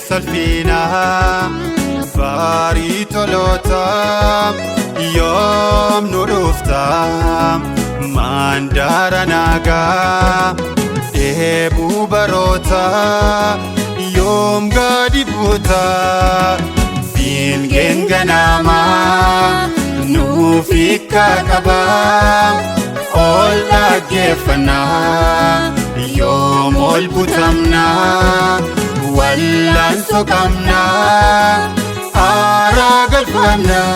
salfina farii tolota yoom nu dhufta mandara nagaa deebuu baroota yoom gadi buuta fiingeen ganamaa nuuf hiika qaba ol dhaggeeffannaa yoom ol butamnaa wallaan soqamnaa aaraa galfannaa.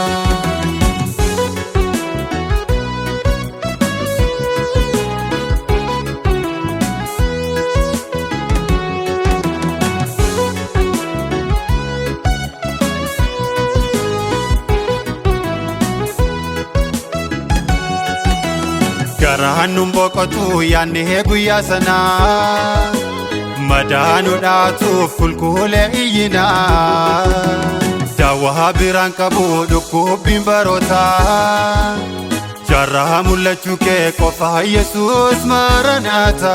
Garaan nun boqotu yaannee guyyaa sanaa madaanu dhaatuuf qulqullee iyyinaa daawwaa biraan qabu dhukkubbiin barootaa jarraa mul'achuu kee qofa Yesuus maranaata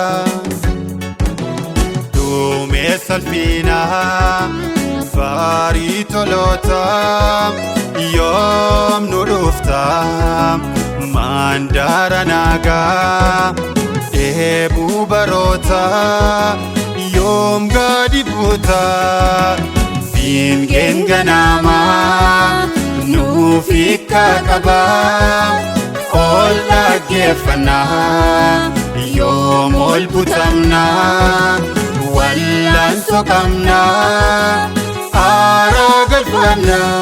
duumee salphinaa farii toloota yoom nu dhufta mandara nagaa deebuu baroota yoom gadi buuta fiingeen ganamaa nuuf hiika qaba ol dhaggeeffannaa yoom ol butamnaa wallaan soqamnaa aaraa galfannaa.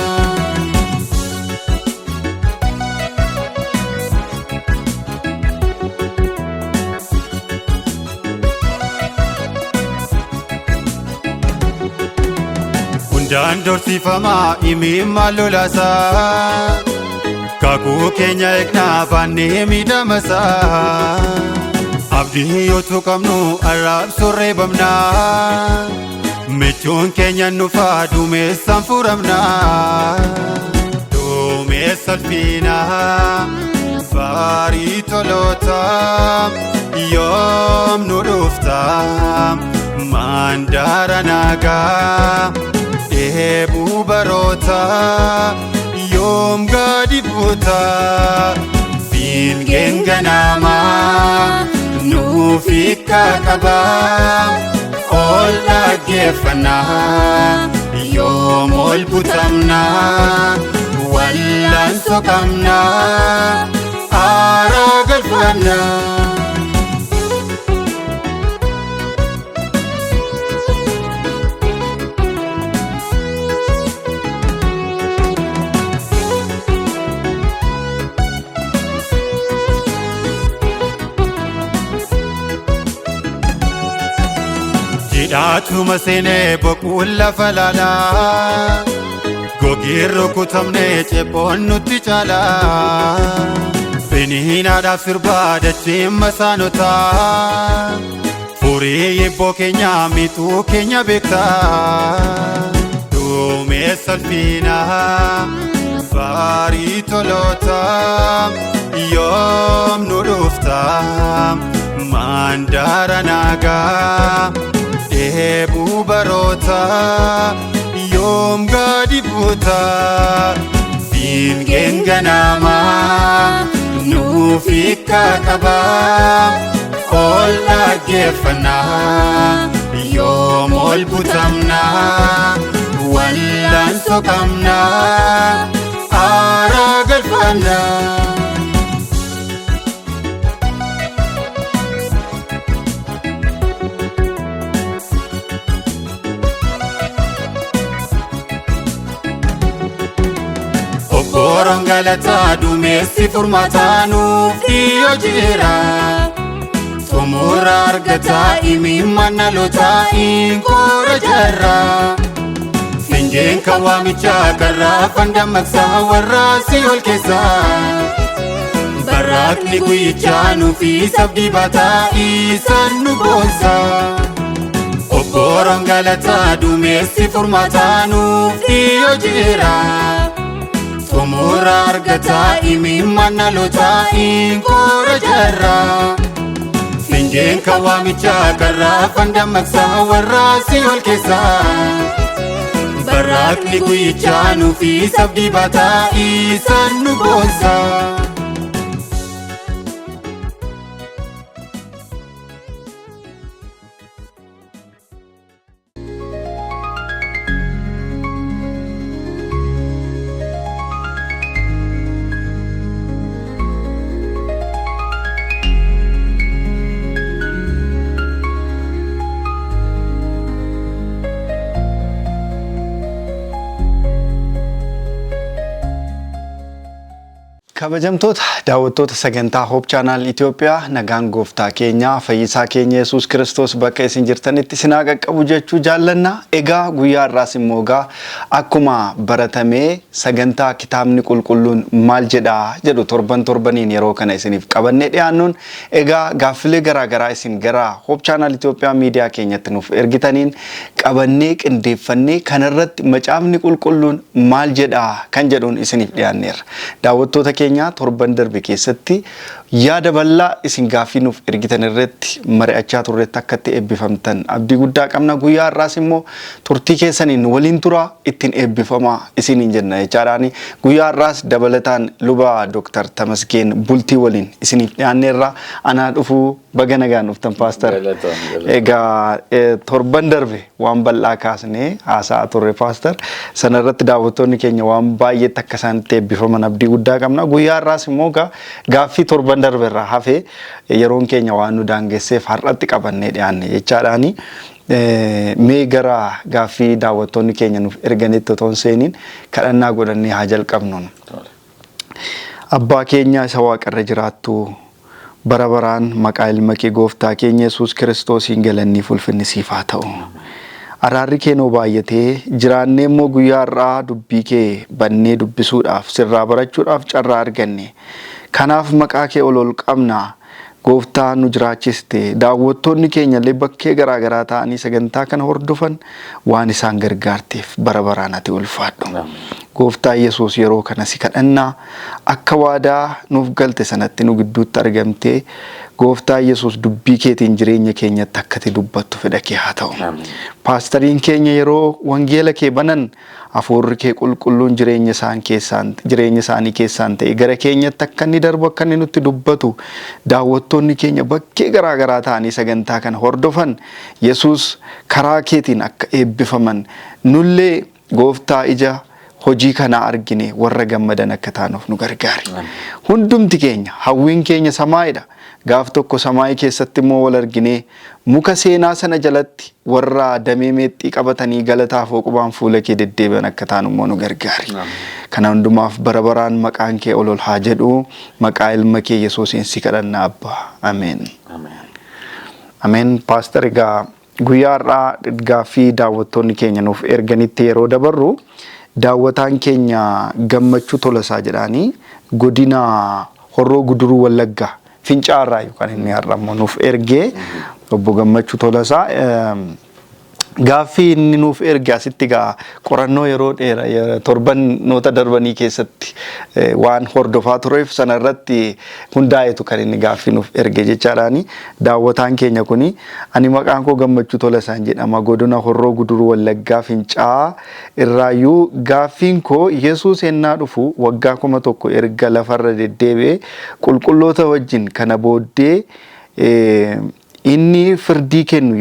Hundaan dorsifamaa imimmaan lolaasaa kakuu keenya eegnaa baannee miidhamasaa abdii yoo qabnu arraabsoo reebamnaa michuun keenya nufaa duumessaan furamnaa duumessa salphinaa farii toloota yoom nu dhufta mandara nagaa deebuu baroota yoom gadi buuta fiingeen ganamaa nuuf hiika qaba ol dhaggeeffannaa yoom ol butamnaa wallaan soqamnaa aaraa galfannaa. Jidhaatuma seenee boquun lafa laalaa gogiin rukutamnee cephoon nutti caalaa finiinaadhaaf sirbaa dacheen masaanotaa furii yebboo keenya miixuu keenya beektaa duumee salphinaa farii toloota yoom nu dhufta mandara nagaa deebuu baroota yoom gadi buuta fiingeen ganamaa nuuf hiika qaba ol dhaggeeffannaa yoom ol butamnaa wallaan soqamnaa aaraa galfannaa. Obboron galataa duumessi furmaata nuuf dhiyoo jira xumura argataa imimmaan dhalootaa inkoora jarra fiingeen kan waamichaa karraa fandamaqsaa warraa Si'ool keessaa barraaqni guyyichaa nuuf isaaf dibaataa isaan nu boonsa. Obboron galataa duumessi furmaata nuuf dhiyoo jira xumura argataa imimmaan dhalootaa inkoora jarra fiingeen kan waamichaa karraa fandamaqsaa warraa Si'ool keessaa barraaqni guyyichaa nuuf isaaf dibaataa isaan nu boonsa. Kabajamtoota daawwattoota sagantaa Hope Channel Ethiopia nagaan gooftaa keenya fayyisaa keenya Yesuus Kiristoos bakka isin jirtanitti sinaa qaqqabu jechuu jaallanna. Egaa guyyaa irraas immoo akkuma baratamee sagantaa kitaabni qulqulluun maal jedha jedhu torbaniin yeroo kana isiniif qabannee dhiyaannuun egaa gaaffilee garaagaraa isin gara Hope Channel Ethiopia miidiyaa keenyatti nuuf ergitaniin qabannee qindeeffannee kanarratti macaafni qulqulluun maal jedha kan jedhuun isiniif dhiyaanneerra. Daawwattoota torban darbe keessatti yaada bal'aa isin gaaffii nuuf ergitan irratti mari'achaa turretti akkatti eebbifamtan abdii guddaa qabna. Guyyaa irraas immoo turtii keessaniin waliin tura ittiin eebbifamaa isiniin jenna jechaadhaani. Guyyaa irraas dabalataan luba Dr. Tamasgeen Bultii waliin isiniif dhiyaanneerra. Anaa dhufuu baga nagaan dhuftan Pastor. Egaa torban darbe waan bal'aa kaasnee haasa'aa turre Pastor. Sana irratti daawwattoonni keenya waan baay'eetti akka isaanitti eebbifaman abdii guddaa qabna. Guyyaa irraas immoo gaaffii torban darbe irraa hafee yeroon keenya waan nu daangesseef har'atti qabannee dhiyaanne jechaadhaani. Mee gara gaaffii daawwattoonni keenya nuuf erganitti otoo hin seeniin kadhannaa godhannee haa jalqabnuun. Abbaa keenya isa waaqarra jiraattu bara baraan maqaa ilma kee gooftaa keenya Yesuus Kiristoosiin galanni ulfinni siif haa ta'u. Araarri kee nuu baay'atee jiraannee immoo guyyaa irraa dubbii kee bannee dubbisuudhaaf sirraa barachuudhaaf carraa arganne. Kanaaf maqaa kee ol qabna. Gooftaa nu jiraachiste daawwattoonni keenya illee bakkee garaagaraa ta'anii sagantaa kana hordofan waan isaan gargaarteef bara baraan ati ulfaadhu. Gooftaa Yesuus yeroo kana si kadhannaa akka waadaa nuuf galte sanatti nu gidduutti argamtee Gooftaa Yesuus dubbii keetiin jireenya keenyatti akkati dubbattu fedha kee haa ta'u. Paastariin keenya yeroo wangeela kee banan hafuurri kee qulqulluun jireenya isaanii keessaan ta'e gara keenyatti akka inni darbu akka inni nutti dubbatu daawwattoonni keenya bakkee garaagaraa ta'anii sagantaa kana hordofan Yesuus karaa keetiin akka eebbifaman nullee Gooftaa ija hojii kana argine warra gammadan akka taanuuf nu gargaari. Hundumti keenya hawwiin keenya samaayidha. Gaaf tokko samaayii keessatti immoo wal argine muka seenaa sana jalatti warra damee meexxii qabatanii galataaf qubaan fuula kee deddeebi'an akka taanu immoo nu gargaari. Kana hundumaaf bara baraan maqaan kee ol haa jedhu maqaa ilma kee Yesuusiin si kadhanna Abbaa. Ameen. Ameen. Pastor egaa guyyaa irraa gaaffii daawwattoonni keenya nuuf erganitti yeroo dabarru daawwataan keenya Gammachuu Tolasaa jedhanii godina Horroo Guduruu Wallaggaa Fincaarraa yookaan inni har'ammoo nuuf ergee obbo Gammachuu Tolasaa Gaaffii inni nuuf erge asitti gaa qorannoo yeroo dheeraa torban noota darbanii keessatti waan hordofaa tureef sanarratti hundaa'etu kan inni gaaffii nuuf erge jechaadhaani. Daawwataan keenya kuni ani maqaan koo Gammachuu Tolasaan jedhama, godina Horroo Guduruu Wallaggaa Fincaa'aa irraayyuu. Gaaffiin koo Yesuus ennaa dhufu waggaa 1000 erga lafarra deddeebi'ee qulqulloota wajjin kana booddee inni firdii kennu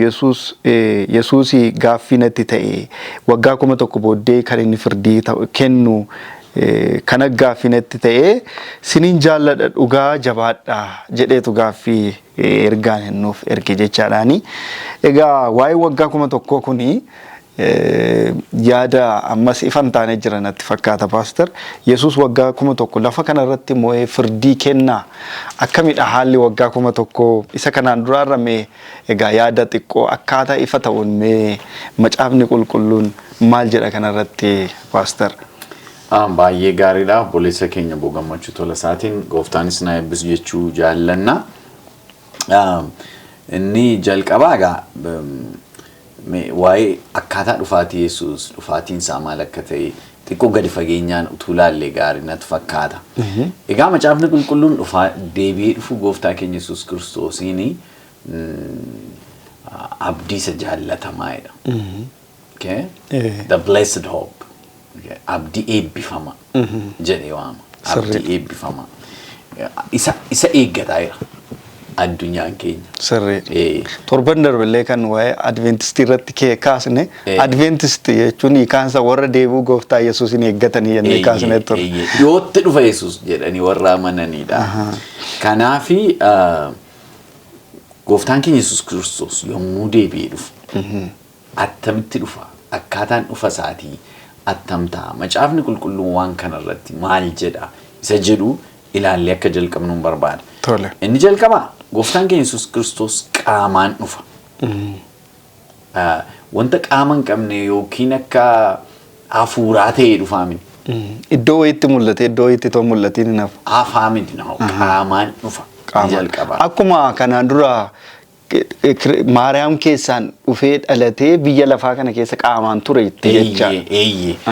Yesuusi gaaffii natti ta'e waggaa 1000 booddee kan inni firdii kennu kana gaaffii natti ta'e sinin jaalladha dhugaa jabaadha jedheetu gaaffii ergaan nuuf erge jechaadhaani. Egaa waa'ee waggaa 1000 kuni yaada ammas ifan taane jira natti fakkaata Pastor. Yesuus waggaa 1000 lafa kanarratti moo'ee firdii kennaa akkamidha haalli waggaa 1000 isa kanaan duraarra mee egaa yaada xiqqoo akkaataa ifa ta'uun mee macaafni qulqulluun maal jedha kanarratti Pastor? Baay'ee gaariidha. Obboleessa keenya Gammachuu Tolasaatiin gooftaanis na eebbisu jechuu jaallanna. Inni jalqabaa egaa waa'ee akkaataa dhufaatii Yesuus dhufaatiin isaa maal akka ta'e xiqqoo gadi fageenyaan utuu laallee gaarii natti fakkaata. Egaa macaafni qulqulluun deebi'ee dhufu gooftaa keenya Yesuus Kiristoosiin abdii isa jaallatamaadha. The blessed hope. Abdii eebbifama jedhee waama. Abdii eebbifama. Isa eeggataa jira. Addunyaan keenya. Sirrii. Torban darbillee kan waa'ee Adventistii irratti kaasne Adventist jechuun kaansa warra deebi'uu gooftaa Yesuusin eeggatanii jennee kaasne ture. Dhiyootti dhufa Yesuus jedhanii warra amananidha. Kanaafi gooftaan keenya Yesuus Kiristoos yommuu deebi'ee dhufu attamitti dhufa akkaataan dhufa isaatii attam ta'a. Macaafni qulqulluun waan kanarratti maal jedha isa jedhu ilaallee akka jalqabnuun barbaada. Inni jalqabaa gooftaan keenya Yesuus Kiristoos qaamaan dhufa. Wanta qaama hin qabne yookiin akka hafuuraa ta'ee dhufaa miti. Iddoo wayiitti mul'ate iddoo wayiitti too mul'atiin hin hafu. Afaa miti qaamaan dhufa. Jalqabaa. Akkuma kanaan dura Maariyaam keessaan dhufee dhalatee biyya lafaa kana keessa qaamaan ture itti jecha.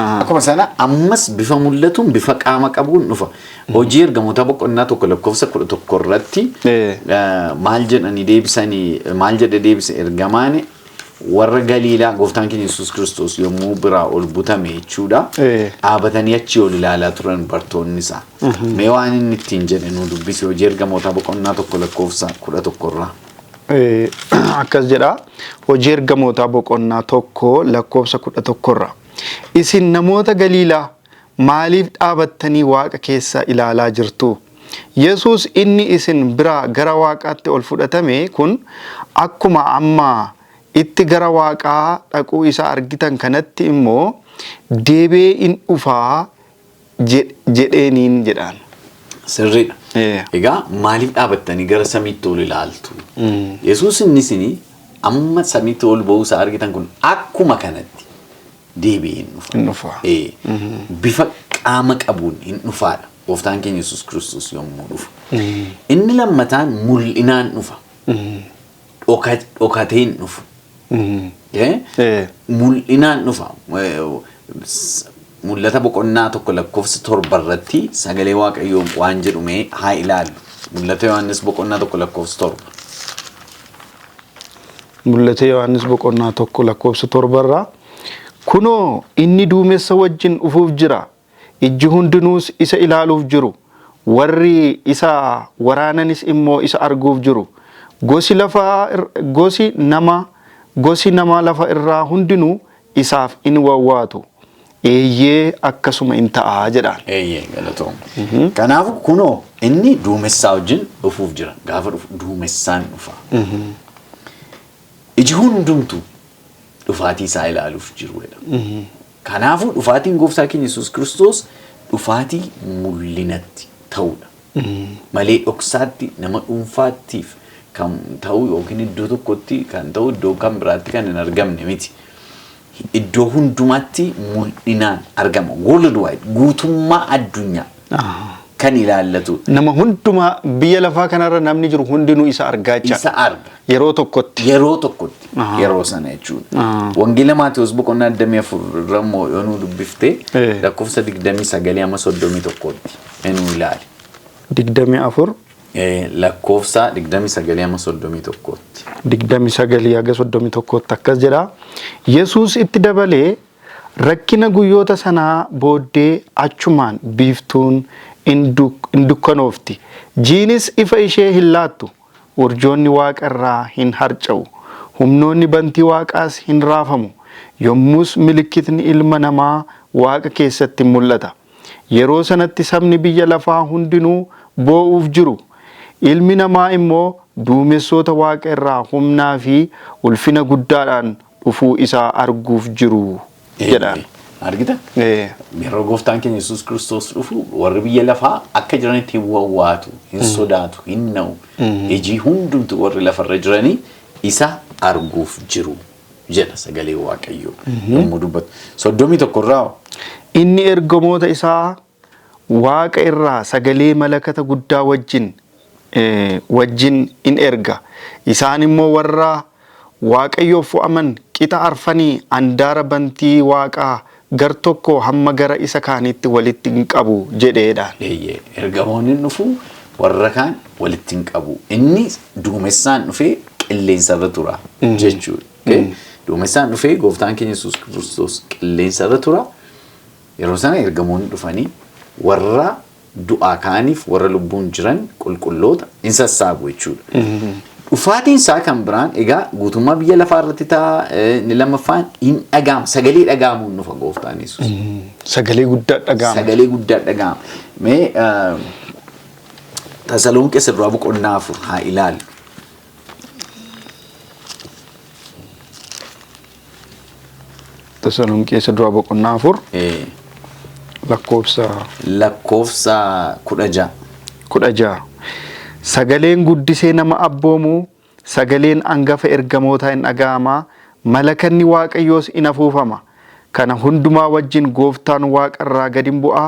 Akkuma sana ammas bifa mul'atuun bifa qaama qabuun dhufa. Hojii ergamoota Boqonnaa 1:11 irratti maal jedhanii deebisanii maal jedhe deebise ergamaan warra Galiilaa gooftaan keenya Yesuus Kiristoos yommuu biraa ol butame jechuudha. Dhaabatanii achi ol ilaalaa turan bartoonni isaa. Mee waan inni ittiin jedhe nu dubbise hojii ergamoota Boqonnaa 1:11 irraa. Akkas jedha hojii ergamoota Boqonnaa 1:11 irraa. Isin namoota Galiilaa maaliif dhaabattanii Waaqa keessa ilaalaa jirtu? Yesuus inni isin biraa gara Waaqaatti ol fudhatame kun akkuma amma itti gara Waaqaa dhaquu isaa argitan kanatti immoo deebi'ee in dhufaa jedheeniin jedhaan. Sirriidha. Egaa maaliif dhaabattanii gara samiitti ol ilaaltu? Yesuus inni isin amma samiitti ol ba'uu isaa argitan kun akkuma kanatti deebi'ee in dhufa. Bifa qaama qabuun in dhufaadha. Gooftaan keenya Yesuus Kiristoos yommuu dhufu. Inni lammataan mul'inaan dhufa. Dhokatee in dhufu. Mul'inaan dhufa. Mul'ata Boqonnaa 1:7 irratti sagalee Waaqayyoo waan jedhume haa ilaallu. Mul'ata Yohaannis Boqonnaa 1:7. Mul'ata Yohaannis Boqonnaa 1:7 irraa kunoo inni duumessa wajjin dhufuuf jira. Ijji hundinuus isa ilaaluuf jiru. Warri isa waraananis immoo isa arguuf jiru. Gosi nama lafa irraa hundinuu isaaf in wawwaatu. Eeyyee akkasuma in ta'a jedhaan. Eeyyee galatoom. Kanaaf kunoo inni duumessaa wajjin dhufuuf jira. Gaafa dhufu duumessaan dhufa. Iji hundumtu dhufaatii isaa ilaaluuf jiruudha. Kanaafuu dhufaatiin gooftaa keenya Yesuus Kiristoos dhufaatii mul'inatti ta'uudha. Malee dhoksaatti nama dhuunfaattiif kan ta'u yookiin iddoo tokkotti kan ta'u iddoo kan biraatti kan hin argamne miti. Iddoo hundumaatti mul'inaan argama. Worldwide guutummaa addunyaa kan ilaallatu. Nama hundumaa biyya lafaa kanarra namni jiru hundinuu isa argaa jira. Isa arga. Yeroo tokkotti. Yeroo sana jechuudha. Wangeela Maatewos boqonnaa 24 irra immoo yoo nu dubbifte lakkoofsa 29-31tti enu ilaali. 24 lakkoofsa 29-31tti. 29-31tti akkas jedha. Yesuus itti dabalee rakkina guyyoota sanaa booddee achumaan biiftuun in dukkanoofti. Jiinis ifa ishee hin laattu. Urjoonni waaqarraa hin harca'u. Humnoonni bantii waaqaas hin raafamu. Yommus milikkitni ilma namaa waaqa keessatti mul'ata. Yeroo sanatti sabni biyya lafaa hundinuu boo'uuf jiru. Ilmi namaa immoo duumessoota waaqa irraa humnaa fi ulfina guddaadhaan dhufuu isaa arguuf jiru jedhaan. Argita? Yeroo gooftaan keenya Yesuus Kiristoos dhufu warri biyya lafaa akka jiranitti hin wawwaatu, hin sodaatu, hin na'u. Iji hundumtu warri lafarra jiranii isa arguuf jiru jedha sagalee Waaqayyoo. Yommuu dubbatu. 31 irraa inni ergamoota isaa waaqa irraa sagalee malakata guddaa wajjin in erga. Isaan immoo warra Waaqayyoof fo'aman qixa arfanii andaara bantii waaqaa gar tokko hamma gara isa kaanitti walitti hin qabu jedheedhaan. Ergamoonni dhufu warra kaan walitti hin qabu. Inni duumessaan dhufee qilleensarra tura jechuudha. Duumessaan dhufee gooftaan keenya Yesuus Kiristoos qilleensarra tura. Yeroo sana ergamoonni dhufanii warra du'aa kaaniif warra lubbuun jiran qulqulloota in sassaabu jechuudha. Dhufaatiin isaa kan biraan egaa guutummaa biyya lafaa irratti ni lammaffaan hin dhaga'ama. Sagalee dhaga'amuun dhufa gooftaan Yesuus. Sagalee guddaa dhaga'ama. Sagalee guddaa dhaga'ama. Mee Tasalonqeessa duraa boqonnaa 4 haa ilaallu. Tasalonqeessa duraa boqonnaa 4 lakkoofsa 16. Sagaleen guddisee nama abboomu, sagaleen angafa ergamootaa hin dhaga'ama, malakanni Waaqayyoos in afuufama. Kana hundumaa wajjin gooftaan waaqarraa gad in bu'a.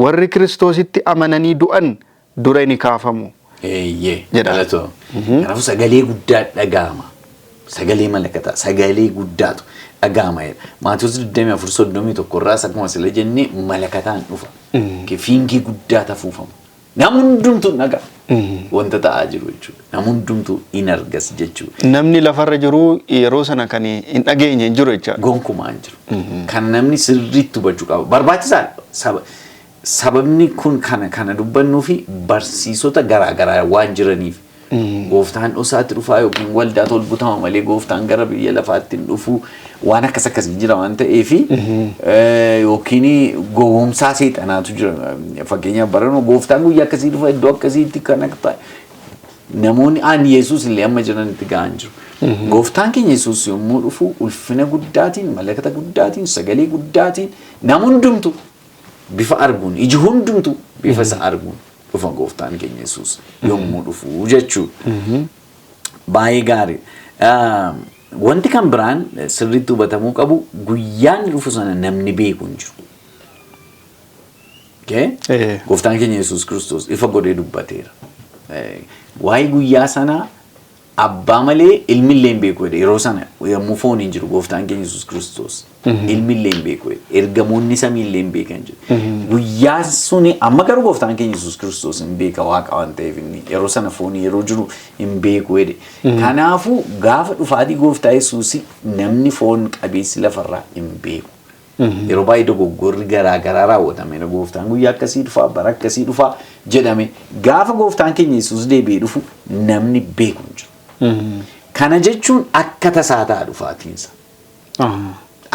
Warri Kiristoositti amananii du'an dura ni kaafamu. Jedha. Kanaafuu sagalee guddaa dhaga'ama. Sagalee malakataa, sagalee guddaatu dhaga'ama. Maatewos 24:31 irraa akkuma sila jennee malakataan dhufa. Fiingii guddaa afuufamu. Nama hundumtuu dhaga'a. Wanta ta'aa jiru jechuudha. Nama hundumtuu in argas jechuudha. Namni lafarra jiru yeroo sana kan hin dhageenye hin jiru jechuudha. Gonkumaa hin jiru. Kan namni sirriitti hubachuu qaba. Barbaachisaadha. Sababni kun kana dubbannuu fi barsiisota garaagaraa waan jiraniif. Gooftaan dhosaatti dhufaa yookiin waldaa tolbutama malee gooftaan gara biyya lafaatti hin dhufu waan akkasii jira waan ta'eef yookiin gowwoomsaa seexanaatu jira. Fakkeenyaaf barano gooftaan guyyaa akkasii dhufa iddoo akkasiitti kan akka ta'e namoonni aan Yesuus illee amma jiranitti ga'an jiru. Gooftaan keenya Yesuus yommuu dhufu ulfina guddaatiin, malakata guddaatiin, sagalee guddaatiin nama hundumtu bifa arguun, iji hundumtu bifa isa arguun dhufa gooftaan keenya Yesuus yommuu dhufu jechuudha. Baay'ee gaarii. Wanti kan biraan sirriitti hubatamuu qabu guyyaan dhufu sana namni beeku hin jiru. Gooftaan keenya Yesuus Kiristoos ifa godhee dubbateera. Waa'ee guyyaa sanaa abbaa malee ilmi illee hin beeku jedhe yeroo sana yommuu foon hin jiru gooftaan keenya Yesuus Kiristoos ilmi illee hin beeku jedhe ergamoonni samii illee hin beekan jedhe guyyaa suni amma garuu gooftaan keenya Yesuus Kiristoos hin beeka waaqa waan ta'eef inni yeroo sana foon yeroo jiru hin beeku jedhe kanaafuu gaafa dhufaatii gooftaa Yesuus namni foon qabeessi lafarraa hin beeku. Yeroo baay'ee dogoggorri garaagaraa raawwatame gooftaan guyyaa akkasii dhufaa bara akkasii dhufaa jedhame gaafa gooftaan keenya Yesuus deebi'ee dhufu namni beeku hin jiru. Kana jechuun akka tasaa ta'a dhufaatiinsa.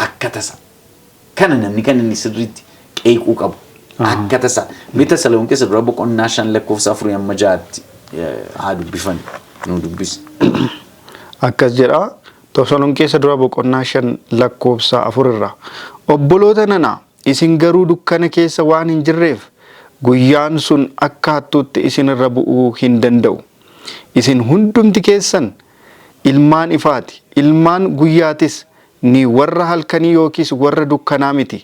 Akka tasaa. Kana namni kan inni sirriitti qeequu qabu. Akka tasaa. Tasalonqeessa duraa boqonnaa 5 lakkoofsa 4-6 haa dubbifan nu dubbisi. Akkas jedha. Tasalonqeessa duraa boqonnaa 5 lakkoofsa 4 irraa. Obboloota nana isin garuu dukkana keessa waan hin jirreef guyyaan sun akka hattuutti isinirra bu'uu hin danda'u. Isin hundumti keessan ilmaan ifaati. Ilmaan guyyaatis ni warra halkanii yookiis warra dukkanaa miti.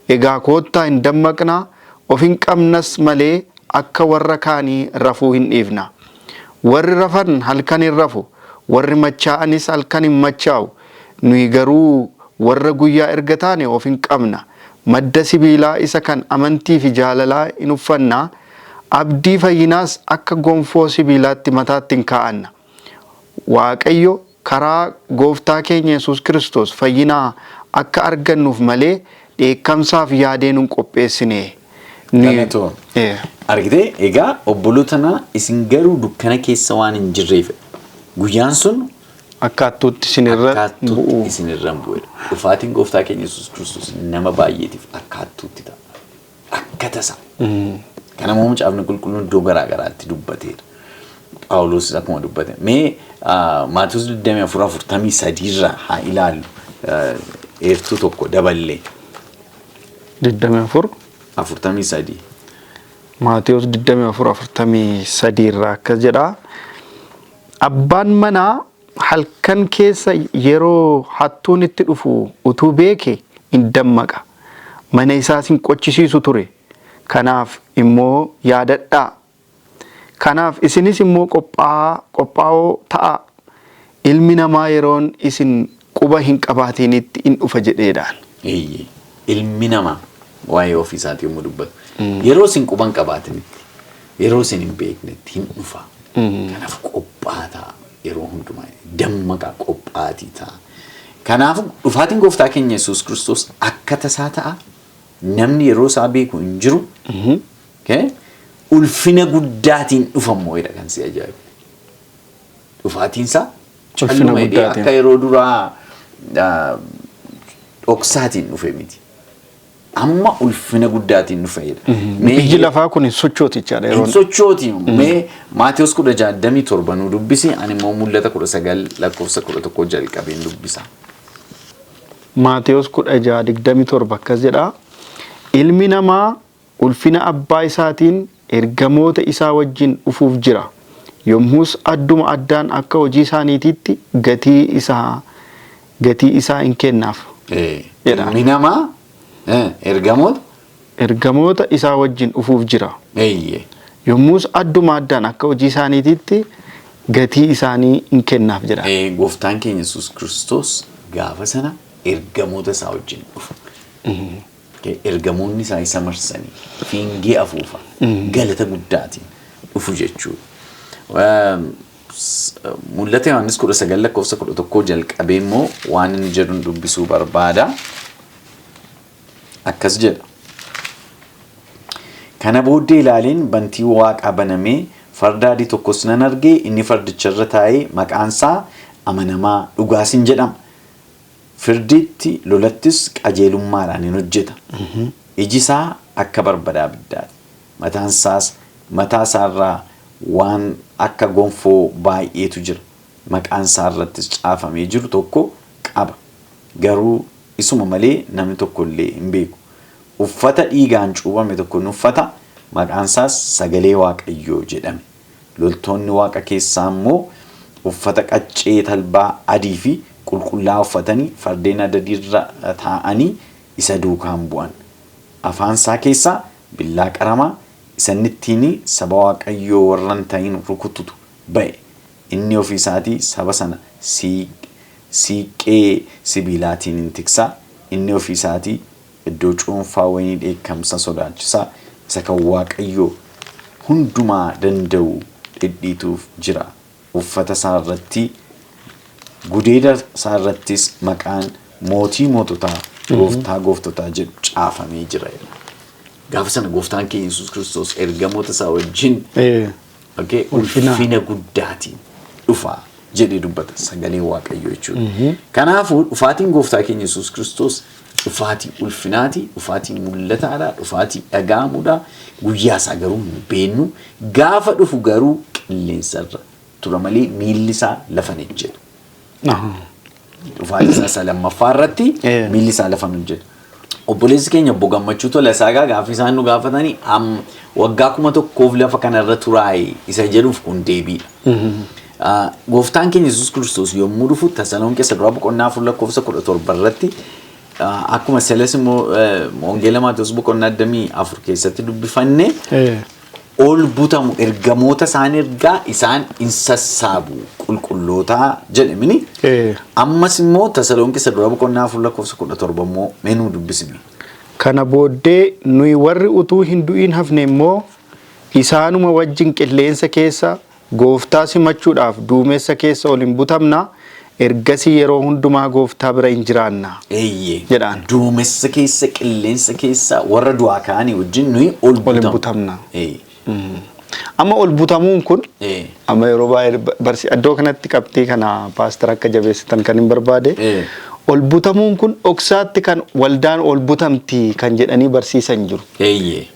Egaa koottaa hin dammaqnaa of hin qabnas malee akka warra kaanii rafuu hin dhiifna. Warri rafan halkan hin rafu, warri machaa'anis halkan hin machaa'u. Nuyi garuu warra guyyaa erga taane of hin qabna. Madda sibiilaa isa kan amantii fi jaalalaa hin uffanna. Abdii fayyinaas akka gonfoo sibiilaatti mataatti hin kaa'anna. Waaqayyo karaa gooftaa keenya Yesuus Kiristoos fayyinaa akka argannuuf malee dheekkamsaaf yaadee nun qopheessine. Argitee egaa obbolootana isin garuu dukkana keessa waan hin jirreef guyyaan sun akkaattuutti isinirra bu'e. Dhufaatiin gooftaa keenya Yesuus Kiristoos nama baay'eetiif akkaattuutti ta'a. Akka tasa. Kana immoo Macaafni Qulqulluun iddoo garaa garaatti dubbateera. Phaawulos akkuma dubbate. Mee Maatewos 24:43 irraa haa ilaallu. Eertuu tokko daballee. 24:43. Maatewos 24:43 irraa akkas jedha. Abbaan manaa halkan keessa yeroo hattuun itti dhufu utuu beeke hin dammaqa. Mana isaas hin qochisiisu ture. Kanaaf immoo yaadadhaa. Kanaaf isinis immoo qophaa'oo ta'a. Ilmi namaa yeroon isin quba hin qabaatinitti in dhufa jedheedhaan. Ilmi namaa waa'ee ofiisaati yommuu dubbatu. Yeroo isin quba hin qabaatinitti, yeroo isin hin beeknetti hin dhufa. Kanaaf qophaa ta'a. Yeroo hundumaa dammaqa qophaatii ta'a. Kanaaf dhufaatiin gooftaa keenya Yesuus Kiristoos akka tasaa ta'a. Namni yeroo isaa beeku hin jiru. Ulfina guddaatiin dhufammoo jedha kan si ajaa'ibu. Dhufaatiinsaa calluma hidhee akka yeroo duraa dhoksaatiin dhufe miti. Amma ulfina guddaatiin dhufe jedha. Biyyi lafaa kun hin sochootichaadha yeroo. Hin sochooti. Mee Maatewos 10:67 nu dubbisi ani immoo Mul'ata 19:11 jalqabeen dubbisa. Maatewos 10:27 akkas jedha. Ilmi namaa ulfina abbaa isaatiin ergamoota isaa wajjin dhufuuf jira. Yommus adduma addaan akka hojii isaaniititti gatii isaa hin kennaaf. Ilmi namaa ergamoota isaa wajjin dhufuuf jira. Yommus adduma addaan akka hojii isaaniititti gatii isaanii hin kennaaf jedha. Gooftaan keenya Yesuus Kiristoos gaafa sana ergamoota isaa wajjin dhufa. Ergamoonni isaa isa marsanii fiingee afuufa galata guddaatiin dhufu jechuudha. Mul'ata Yohaannis 19:11 jalqabee immoo waan inni jedhuun dubbisuu barbaada. Akkas jedha. Kana booddee ilaaleen bantii Waaqaa banamee farda adii tokkos nan argee inni fardicharra taa'ee maqaansaa amanamaa dhugaasin jedhama. Firdiitti lolattis qajeelummaadhaan hin hojjeta. Iji isaa akka barbadaa abiddaati. Mataa isaarraa waan akka gonfoo baay'eetu jira. Maqaan isaarrattis caafamee jiru tokko qaba. Garuu isuma malee namni tokko illee hin beeku. Uffata dhiigaan cuubame tokko ni uffata. Maqaan isaas Sagalee Waaqayyoo jedhame. Loltoonni Waaqa keessaa immoo uffata qaccee talbaa adii fi qulqullaa uffatanii fardeen adadiirra taa'anii isa duukaan bu'an. Afaan isaa keessaa billaa qaramaa isan ittiin saba Waaqayyoo warran ta'in rukututu ba'e. Inni ofii isaatii saba sana siiqqee sibiilaatiin hin tiksaa. Inni ofii isaatii iddoo cuunfaa wayinii dheekkamsa sodaachisaa isa kan Waaqayyoo hundumaa danda'u dhidhiituuf jira. Uffata isaa irratti gudeeda isaa irrattis maqaan mootii moototaa gooftaa gooftotaa jedhu caafamee jira. Gaafa sana gooftaan keenya Yesuus Kiristoos ergamoota isaa wajjin ulfina guddaatiin dhufa jedhee dubbata Sagalee Waaqayyoo jechuudha. Kanaafuu dhufaatiin gooftaa keenya Yesuus Kiristoos dhufaatii ulfinaati, dhufaatii mul'ataadha, dhufaatii dhaga'amuudha. Guyyaa isaa garuu hin beeknu. Gaafa dhufu garuu qilleensarra tura malee miilli isaa lafa hin jedhu. Dhufaatii isaa lammaffaa irratti miilli isaa lafa hin jedhu. Obboleessi keenya obbo Gammachuu tola isaa gaafa isaan nu gaafatanii waggaa 1,000 lafa kanarra turaa'e isa jedhuuf kun deebiidha. Gooftaan keenya Yesuus Kiristoos yommuu dhufu Tasaloniqee Duraa Boqonnaa 4:17 irratti akkuma seles immoo Wangeela Maatewos Boqonnaa 24 keessatti dubbifanne ol butamu ergamoota isaan ergaa isaan in sassaabu qulqulloota jedhamini. Ammas immoo Tasaloniqe dura boqonnaa 4:17 immoo meenuu dubbisime. Kana booddee nuyi warri utuu hin du'in hafne immoo isaanuma wajjin qilleensa keessa gooftaa simachuudhaaf duumessa keessa ol hin butamna. Ergasii yeroo hundumaa gooftaa bira hin jiraanna. Jedhaan. Duumessa keessa qilleensa keessa warra du'aa ka'anii wajjin nuyi ol butamna. Amma ol butamuun kun amma yeroo baay'ee iddoo kanatti qabxii kana paastor akka jabeessitan kan hin barbaade. Ol butamuun kun dhoksaatti kan waldaan ol butamti kan jedhanii barsiisan jiru.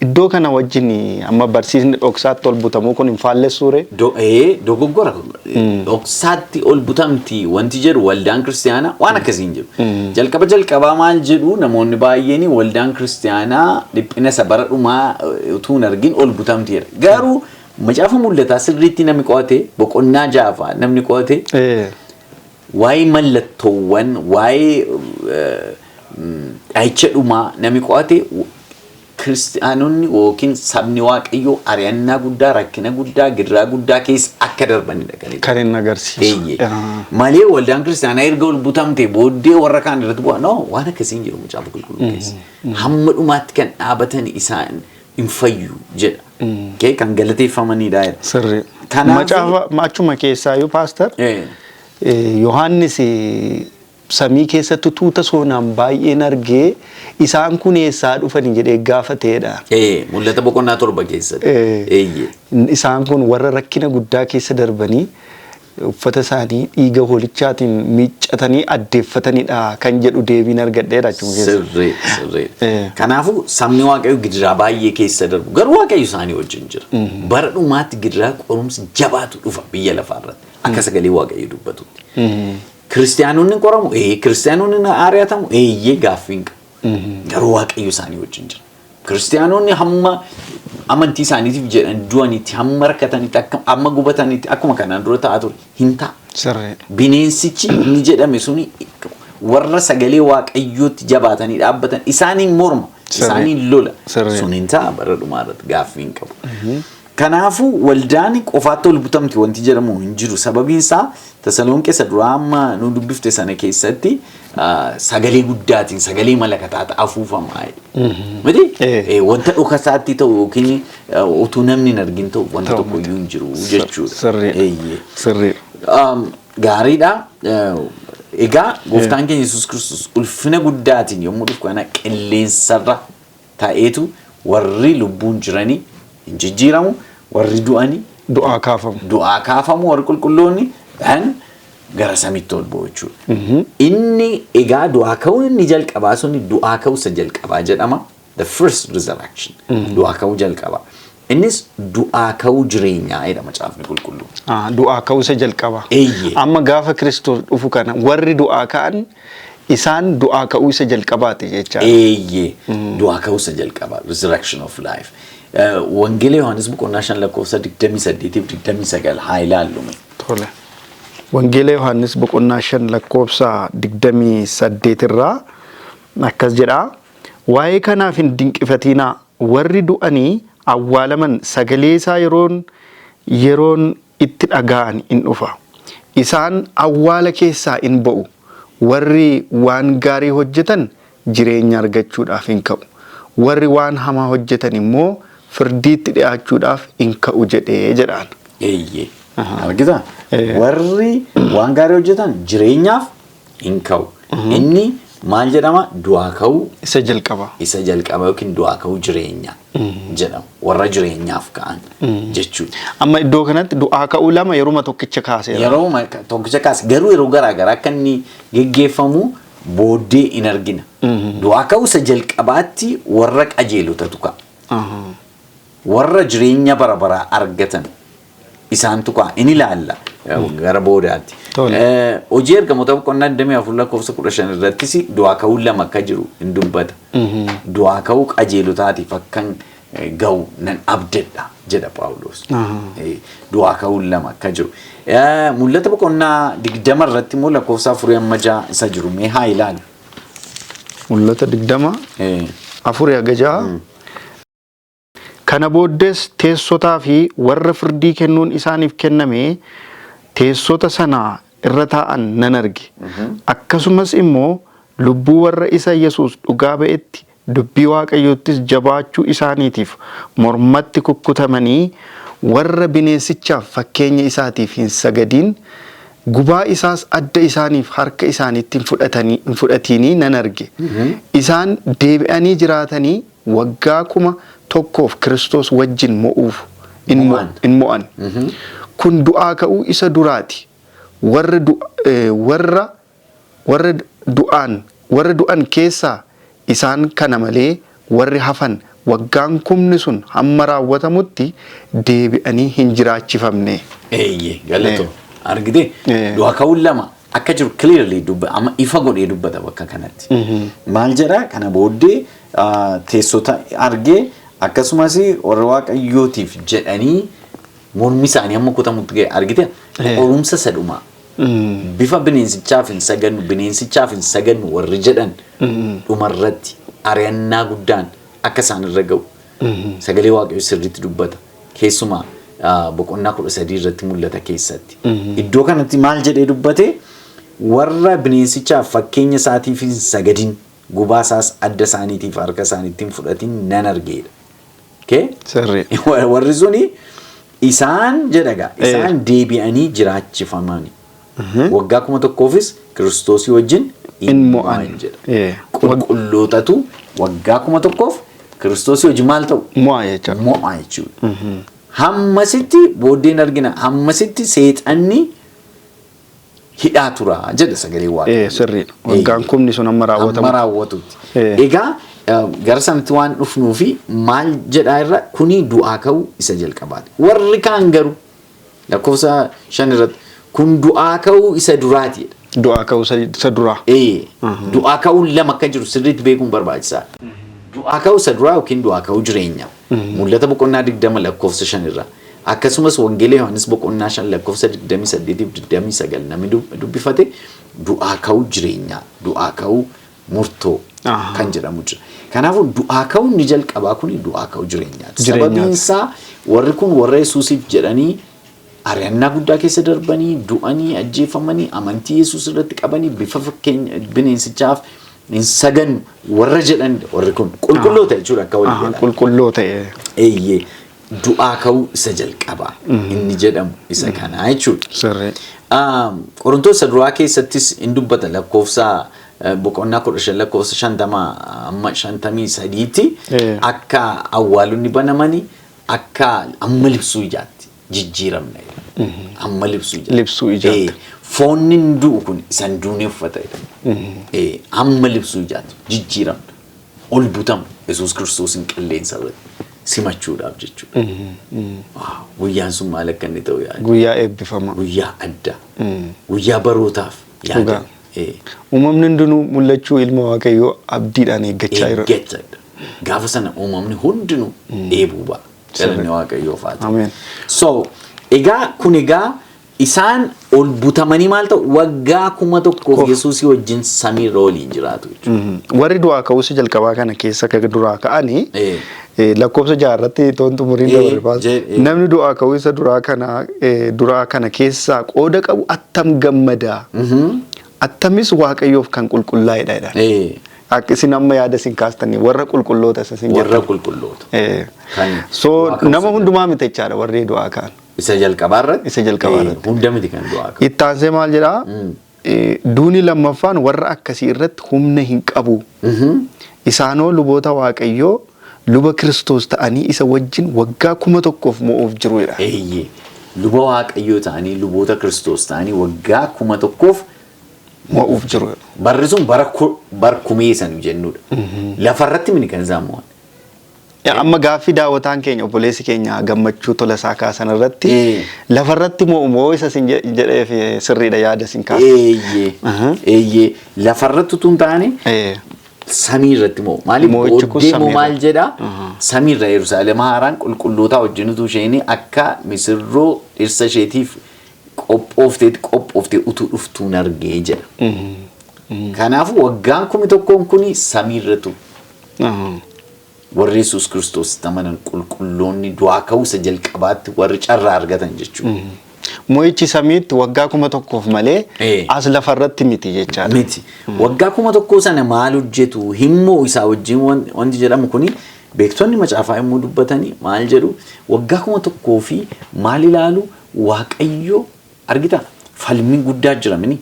Iddoo kana wajjin amma barsiisni dhoksaatti ol butamuu kun hin faallessuure. Dogoggora dhoksaatti ol butamti wanti jedhu waldaan kiristaanaa waan akkasiin jedhu. Jalqaba maal jedhu namoonni baay'een waldaan kiristaanaa dhiphina isa bara dhumaa utuu hin argin ol butamti jedha. Garuu macaafa mul'ataa sirriitti namni qo'ate boqonnaa 6 namni qo'ate. Waa'ee mallattoowwan waa'ee dha'icha dhumaa namni qo'ate kiristaanonni yookiin sabni waaqayyoo ari'annaa guddaa rakkina guddaa gidiraa guddaa keessa akka darbanidha kan inni agarsiisu. Malee waldaan kiristaanaa erga ol butamte booddee warra kaan irratti bu'aa no waan akkasiin jiru macaafa qulqulluu keessa. Hamma dhumaatti kan dhaabatan isaan hin fayyu jedha. Kan galateeffamanidha. Sirrii. Macaafa achuma keessaayyuu paastor. Yohaannis samii keessatti tuuta soonaan baay'een argee isaan kun eessaa dhufanii jedhee gaafateedha. Mul'ata boqonnaa 7 keessatti. Isaan kun warra rakkina guddaa keessa darbanii uffata isaanii dhiiga hoolichaatiin miiccatanii addeeffatanidha kan jedhu deebiin argadheedha achuma keessa. Sirrii. Kanaafuu sabni waaqayyoo gidiraa baay'ee keessa darbu garuu waaqayyo isaanii wajjin jira. Bara dhumaatti gidiraa qorumsi jabaatu dhufa biyya lafaarratti. Akka sagalee waaqayyoo dubbatutti. Kiristaanonni qoramu kiristaanonni ari'atamu gaaffii hin qabu. Garuu waaqayyo isaanii wajjin jira. Kiristaanonni hamma amantii isaaniitiif jedhan du'anitti hamma rakkatanitti hamma gubatanitti akkuma kanaan dura ta'aa ture hin ta'a. Bineensichi ni jedhame suni warra sagalee waaqayyootti jabaatanii dhaabbatan isaaniin morma isaaniin lola sun hin ta'a bara dhumaarratti gaaffii hin qabu. Kanaafuu waldaan qofaatti ol butamti wanti jedhamu hin jiru. Sababiin isaa Tasaloniqe dura amma nu dubbifte sana keessatti sagalee guddaatiin sagalee malakataa afuufamaa. Miti wanta dhokasaatti ta'u yookiin utuu namni hin argin ta'u wanta tokko iyyuu hin jiru jechuudha. Sirrii. Gaariidha. Egaa gooftaan keenya Yesuus Kiristoos ulfina guddaatiin yommuu dhufu kana qilleensarra taa'eetu warri lubbuun jiranii hin jijjiiramu warri du'anii du'aa kaafamu warri qulqulloonni gara samiitti ol ba'u jechuudha. Inni egaa du'aa ka'uu inni jalqabaa suni du'aa ka'uu isa jalqabaa jedhama. The first resurrection. Du'aa ka'uu jalqabaa. Innis du'aa ka'uu jireenyaa jedhama caafni qulqulluun. Du'aa ka'uu isa jalqabaa. Amma gaafa Kiristoos dhufu kana warri du'aa ka'an isaan du'aa ka'uu isa jalqabaati jechaadha. Du'aa ka'uu isa jalqabaa. Resurrection of life. Wangeela Yohaannis boqonnaa 5:28-29 haa ilaallume. Tole. Wangeela Yohaannis boqonnaa 5:28 irraa akkas jedha. Waa'ee kanaaf hin dinqifatinaa warri du'anii awwaalaman sagalee isaa yeroon itti dhaga'an in dhufa. Isaan awwaala keessaa in ba'u. Warri waan gaarii hojjetan jireenya argachuudhaaf in ka'u. Warri waan hamaa hojjetan immoo firdiitti dhi'aachuudhaaf in ka'u jedhee jedhaan. Argita? Warri waan gaarii hojjetan jireenyaaf in ka'u. Inni maal jedhama? Du'aa ka'uu isa jalqaba. Isa jalqaba yookiin du'aa ka'uu jireenyaa jedhama. Warra jireenyaaf ka'an jechuudha. Amma iddoo kanatti du'aa ka'uu lama yeroo tokkicha kaaseera. Yeroo tokkicha kaase garuu yeroo garaagaraa akka inni geggeeffamu booddee in argina. Du'aa ka'uu isa jalqabaatti warra qajeelotatu ka'a. Warra jireenya bara baraa argatan isaantu ka'a. In ilaalla gara boodaatti. Hojii ergamoota boqonnaa 24:15 irrattis du'aa ka'uu lama akka jiru hin dubbata. Du'aa ka'uu qajeelotaatiif akkan ga'u nan abdadha jedha Phaawulos. Du'aa ka'uu lama akka jiru. Mul'ata boqonnaa 20 irratti immoo lakkoofsa 4-6 isa jiru mee haa ilaalu. Mul'ata 20 4-6 Kana booddees teessotaa fi warra firdii kennuun isaaniif kenname teessota sanaa irra taa'an nan arge. Akkasumas immoo lubbuu warra isa Yesuus dhugaa ba'etti dubbii Waaqayyoottis jabaachuu isaaniitiif mormatti kukkutamanii warra bineensichaaf fakkeenya isaatiif hin sagadin gubaa isaas adda isaaniif harka isaaniitti hin fudhatinii nan arge. Isaan deebi'anii jiraatanii waggaa 1,000 Kiristoos wajjin mo'uuf in mo'an. Kun du'aa ka'uu isa duraati. Warra du'an keessaa isaan kana malee warri hafan waggaan 1,000 sun hamma raawwatamutti deebi'anii hin jiraachifamne. Galatoo argite du'aa ka'uun lama akka jiru clearly amma ifa godhee dubbata bakka kanatti. Maal jedha kana booddee teessota argee akkasumas warra Waaqayyootiif jedhanii mormi isaanii amma kutamutti ga'e argite qorumsa sadhumaa. Bifa bineensichaaf hin sagannu warri jedhan dhumarratti ari'annaa guddaan akka isaan irra ga'u sagalee Waaqayyoo sirriitti dubbata. Keessumaa boqonnaa 13 irratti mul'ata keessatti. Iddoo kanatti maal jedhee dubbate warra bineensichaaf fakkeenya isaatiif hin sagadin gubaa isaas adda isaaniitiif harka isaaniitti hin fudhatin nan argeedha. Warri suni isaan jedhaga isaan deebi'anii jiraachifamani. Waggaa 1,000fis Kiristoosii wajjin in mo'an jedha. Qulqullootatu waggaa 1,000f Kiristoosii wajjin maal ta'u? Mo'a jechuudha. Hammasitti booddeen argina hammasitti seexanni hidhaa tura jedha sagalee Waaqayyoo. Sirriidha. Waggaan 1,000 sun amma raawwatutti. Egaa gara sanatti waan dhufnuu fi maal jedhaa irra kuni du'aa ka'uu isa jalqabaati. Warri kaan garuu lakkoofsa 5 irratti kun du'aa ka'uu isa duraati. Du'aa ka'uu isa duraa. Du'aa ka'uun lama akka jiru sirriitti beekuun barbaachisaadha. Du'aa ka'uu isa duraa yookiin du'aa ka'uu jireenyaa. Mul'ata boqonnaa 20 lakkoofsa 5 irraa. Akkasumas wangeela Yohaannis boqonnaa 5 lakkoofsa 28-29 namni dubbifate du'aa ka'uu jireenyaa, du'aa ka'uu murtoo kan jedhamu jira. Kanaafuu du'aa ka'uun ni jalqabaa kun du'aa ka'uu jireenyaati. Sababiin isaa warri kun warra Yesuusiif jedhanii ari'annaa guddaa keessa darbanii du'anii ajjeefamanii amantii Yesuus irratti qabanii bifa fakkeenya bineensichaaf hin sagannu warra jedhan warri kun qulqulloota jechuudha akka walii galan. Qulqulloota. Du'aa ka'uu isa jalqabaa inni jedhamu isa kanaa jechuudha. Qorontoota duraa keessattis hin dubbata lakkoofsa boqonnaa 15 lakkoofsa 50 amma 53tti akka awwaalonni banamanii akka amma libsuu ijaatti jijjiiramna. Amma libsuu ijaatti. Foonni du'u kun isan duunee uffata jedhama. Amma libsuu ijaatti jijjiiramna. Ol butamu Yesuus Kiristoos hin qilleensa irratti simachuudhaaf jechuudha. Guyyaan sun maal akka inni ta'u yaada. Guyyaa eebbifama. Guyyaa addaa. Guyyaa barootaaf yaada. Uumamni hundinuu mul'achuu ilma Waaqayyoo abdiidhaan eeggachaa jira. Gaafa sana uumamni hundinuu eebuu ba'a. Galanni Waaqayyoof haa ta'u. So egaa kun egaa isaan ol butamanii maal ta'u waggaa 1,000 Yesuusii wajjin samiirra waliin jiraatu jechuudha. Warri du'aa ka'uu jalqabaa kana keessa kan duraa ka'anii lakkoofsa 6 irratti toontu muriin dabarfaa. Namni du'aa ka'uu isa duraa kana keessaa qooda qabu attam gammadaa. Attamis Waaqayyoof kan qulqullaa'edha. Akka isin amma yaada isin kaastanii warra qulqulloota isa isin warra qulqulloota. So nama hundumaa miti jechaadha warri du'aa ka'an. Isa jalqabaarratti. Isa jalqabaarratti. Hunda miti kan du'aa ka'an. Itti aansee maal jedhaa? Duuni lammaffaan warra akkasii irratti humna hin qabu. Isaanoo luboota Waaqayyoo luba Kiristoos ta'anii isa wajjin waggaa 1,000f mo'uuf jirudha. Luba Waaqayyoo ta'anii luboota Kiristoos ta'anii waggaa 1,000f mo'uuf jiru. Barri sun bara kumee san jennudha. Lafarratti mini kan isaan mo'an. Amma gaaffii daawwataan keenya obboleessi keenya gammachuu tola isaa kaasan irratti lafarratti moo isa sin jedheef sirriidha yaada sin kaasan. Lafarratti tun taane samiirratti moo maaliif booddee moo maal jedhaa samiirra Yerusaalem haaraan qulqullootaa wajjinutu isheen akka misirroo dhirsa isheetiif qophooftee utuu dhuftuun argee jedha. Kanaafuu waggaan 1,000 kuni samiirratu. warri Yesuus Kiristoos amanan qulqulloonni du'aa ka'uusa jalqabaatti warri carraa argatan jechuudha. Mo'ichi samiitti waggaa 1,000 malee as lafarratti miti jechaadha. Miti. Waggaa 1,000 sana maal hojjetu himmoo isaa wajjin wanti jedhamu kuni beektonni macaafaa immoo dubbatanii maal jedhu waggaa 1,000 fi maal ilaalu Waaqayyo argita falmii guddaa jira mini.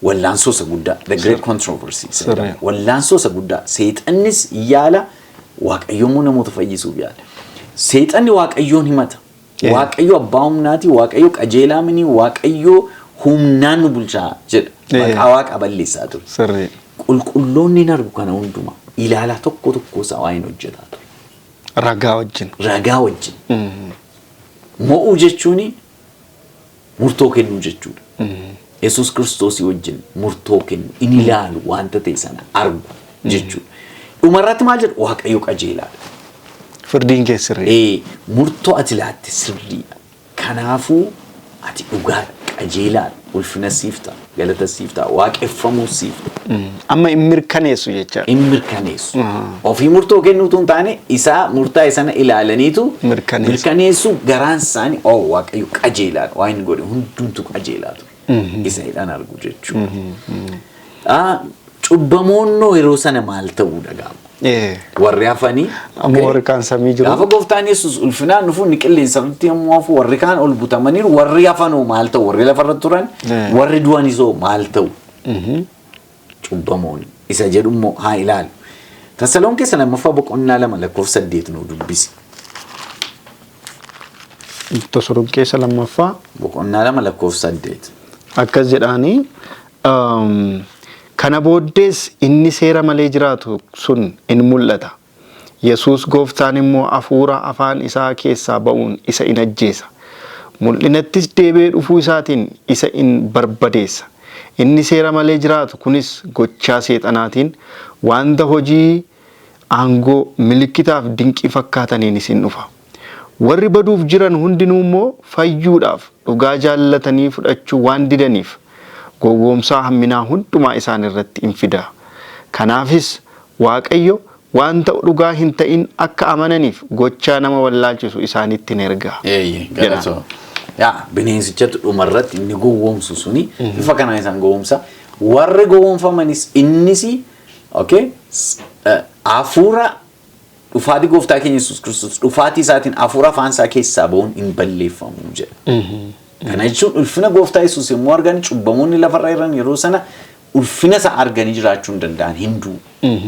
Wallaansoosa guddaa the great controversy. Wallaansoosa guddaa seexannis yaala Waaqayyoommoo namoota fayyisuuf yaala. Seexanni Waaqayyoon himata. Waaqayyo abbaa humnaati, Waaqayyo qajeelaa mini, Waaqayyo humnaan nu bulchaa jedha. Maqaa Waaqa balleessaa ture. Qulqulloonni hin argu kana hundumaa ilaalaa tokko isaa waa hin hojjetaa ture. Ragaa wajjin. Ragaa wajjin. Mo'uu jechuun murtoo kennuu jechuudha. Yesuus Kiristoosii wajjin murtoo kennu in ilaalu wanta ta'e sana argu jechuudha. Dhumarratti maal jedhu Waaqayyo qajeelaadha. Firdiin kee sirrii. Murtoo ati laatte sirriidha. Kanaafuu ati dhugaadha, qajeelaadha, ulfina siifta, galata siifta, waaqeffamuu siifta. Amma hin mirkaneessu jecha. Hin mirkaneessu. Ofii murtoo kennuutu hin taane isaa murtaa'e sana ilaalaniitu mirkaneessu garaan isaanii Waaqayyo qajeelaadha. Waa inni godhe hundumtu qajeelaatu. Isa hidhan argu jechuudha. Cubbamoonnoo yeroo sana maal ta'uu dhaga'ama. Warri hafanii warri kaan samii jiru. Gaafa gooftaan Yesuus ulfinaan dhufu ni qilleensatti yommuu hafu warri kaan ol butamaniiru warri hafanoo maal ta'u warri lafarra turan warri du'anisoo maal ta'u cubbamoonni isa jedhu immoo haa ilaalu. Tasaloniqee lammaffaa boqonnaa 2:8 nu dubbisi. Tasaloniqee lammaffaa boqonnaa 2:8 akkas jedhaanii kana booddees inni seera malee jiraatu sun in mul'ata. Yesuus gooftaan immoo hafuura afaan isaa keessaa ba'uun isa in ajjeesa. Mul'inattis deebi'ee dhufuu isaatiin isa in barbadeessa. Inni seera malee jiraatu kunis gochaa seexanaatiin wanta hojii aangoo milikkitaaf dinqii fakkaataniin isin dhufa. Warri baduuf jiran hundinuu immoo fayyuudhaaf dhugaa jaallatanii fudhachuu waan didaniif gowwoomsaa hamminaa hundumaa isaan irratti in fida. Kanaafis Waaqayyo wanta dhugaa hin ta'in akka amananiif gochaa nama wallaalchisu isaanitti hin erga. Galatoo. Bineensichatu dhumarratti inni gowwoomsu suni bifa kanaan isaan gowwoomsa. Warri gowwoomfamanis innis hafuura dhufaatii gooftaa keenya Yesuus Kiristoos dhufaatii isaatiin hafuura afaan isaa keessaa ba'uun hin balleeffamu jedha. Kana jechuun ulfina gooftaa Yesuus yommuu argan cubbamoonni lafarra jiran yeroo sana ulfina isaa arganii jiraachuu hin danda'an hinduu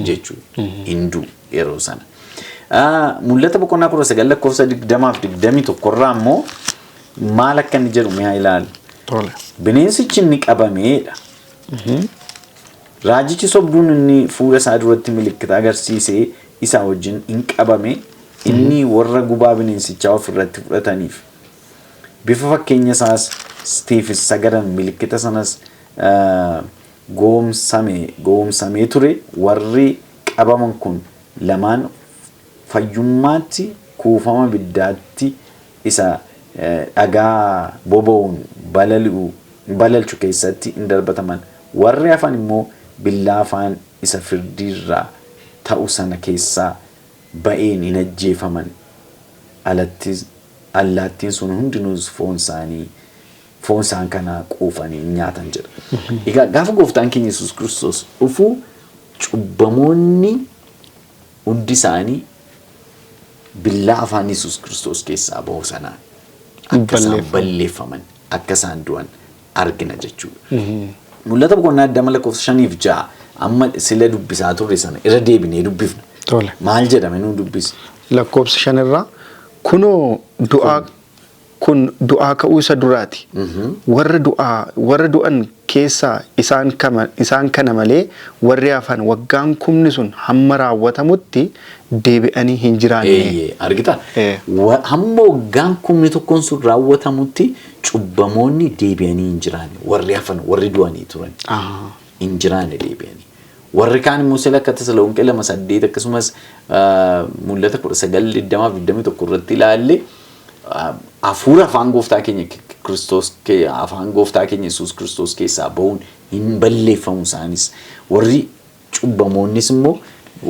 jechuudha. Hinduu yeroo sana. Mul'ata boqonnaa 9:20-21 irraa immoo maal akka inni jedhu mi'a ilaalu. Bineensichi inni qabameedha. Raajichi sobduun inni fuula isaa duratti milikkita agarsiisee isaa wajjin hin qabame inni warra gubaa bineensichaa ofirratti fudhataniif. Bifa fakkeenya isaas Steefis sagadan milikkita sanas goomsamee ture warri qabaman kun lamaan fayyummaatti kuufama biddaatti isa dhagaa boba'uun balalchu keessatti hin darbataman. Warri hafan immoo billaa afaan isa firdiirraa ta'u sana keessaa ba'een hin ajjeefaman. Allaattiin sun hundinuus foon isaan kana quufanii nyaatan jedha. Egaa gaafa gooftaan keenya Yesuus Kiristoos dhufu cubbamoonni hundi isaanii billaa afaan Yesuus Kiristoos keessaa bahu sanaan akka isaan balleeffaman akka isaan du'an argina jechuudha. Mul'ata boqonnaa 2:5-6 amma sila dubbisaa turre sana irra deebinee dubbifna. Maal jedhame nu dubbisi? Lakkoofsa 5 irraa kunoo du'aa ka'uu isa duraati. Warra du'an keessaa isaan kana malee warri hafan waggaan 1,000 sun hamma raawwatamutti deebi'anii hin jiraanne. Argita? Hamma waggaan 1,000 sun raawwatamutti cubbamoonni deebi'anii hin jiraanne. Warri hafan warri du'anii turan hin jiraanne deebi'anii. Warri kaan immoo sila akka Tasaloniqee 2:8 akkasumas mul'ata 19:21 irratti ilaalle hafuura afaan gooftaa keenya Kiristoos afaan gooftaa keenya Yesuus Kiristoos keessaa ba'uun hin balleeffamu isaanis warri cubbamoonnis immoo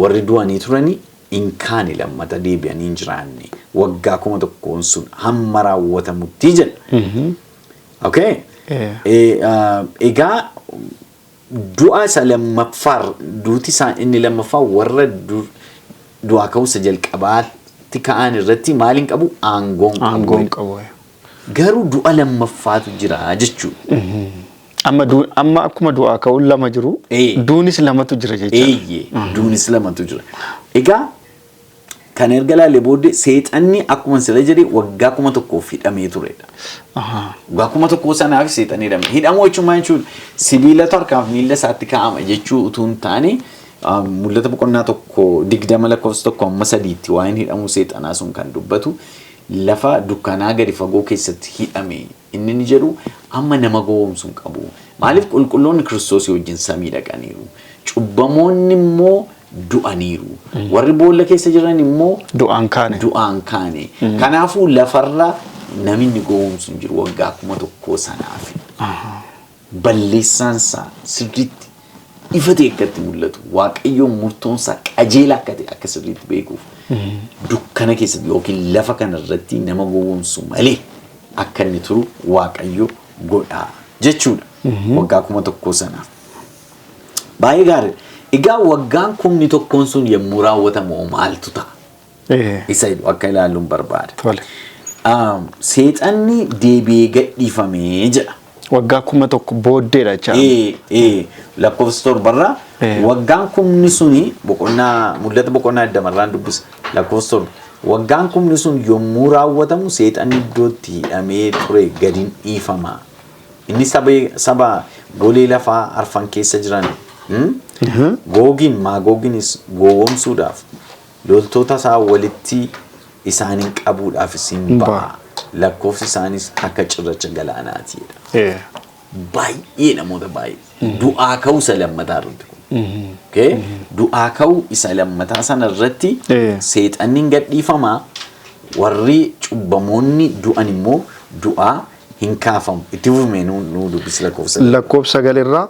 warri du'anii turanii inkaani lammata deebi'anii hin jiraanne waggaa 1,000 sun hamma raawwatamutti jedha. Okay? Egaa du'a isa lammaffaa duuti isaa inni lammaffaa warra du'aa ka'uusa jalqabaatti ka'an irratti maaliin qabu aangoon qabu. Garuu du'a lammaffaatu jira jechuudha. Amma akkuma du'aa ka'uun lama jiru duunis lamatu jira jechuudha. Duunis lamatu jira. Egaa kan erga laalee booddee seexanni akkuma sila jedhee waggaa 1,000 hidhamee turedha. Waggaa 1,000 sanaaf seexanni hidhame. Hidhamuu jechuun sibiilatu harkaaf miila isaatti kaa'ama jechuu utuu hin taane mul'ata boqonnaa 20:1-3 waa'een hidhamuu seexanaa sun kan dubbatu lafa dukkanaa gadi fagoo keessatti hidhame inni ni jedhu amma nama gowwoomsuun qabu. Maaliif qulqulloonni Kiristoos wajjin samii dhaqaniiru. Cubbamoonni immoo du'aniiru. Warri boolla keessa jiran immoo du'aan kaane. Kanaafuu lafarra namni gowwoomsuun jiru waggaa 1,000 sanaaf. Balleessaan isaa sirriitti ifa ta'e akkatti mul'atu. Waaqayyoon murtoon isaa qajeelaa akka ta'e akka sirriitti beekuuf. Dukkana keessatti yookiin lafa kanarratti nama gowwoomsu malee akka inni turu Waaqayyo godha jechuudha. Waggaa 1,000 sanaaf. Baay'ee gaarii. Egaa waggaan 1,000 sun yommuu raawwatamu maaltu ta'a? Isa akka ilaalluun barbaada. Seexanni deebi'ee gadhiifamee jedha. Waggaa 1,000 booddeedha jechuudha. Lakkoofsa 7 waggaan 1,000 suni mul'ata boqonnaa damarraan dubbisa. Lakkoofsa 7 waggaan 1,000 sun yommuu raawwatamu seexanni iddootti hidhamee ture gadiin dhiifama. Inni saba golee lafaa arfan keessa jiran Maagogiinis gowwoomsuudhaaf loltoota isaa walitti isaaniin qabuudhaaf isin ba'a. Lakkoofsi isaanis akka cirracha galaanaatiidha. Baay'ee namoota baay'ee. Du'aa ka'uu isa lammataa irratti. Du'aa ka'uu isa lammataa sana irratti seexanni gadhiifama. Warri cubbamoonni du'an immoo du'aa hin kaafamu. Itti fufnee nu dubbisi lakkoofsa 9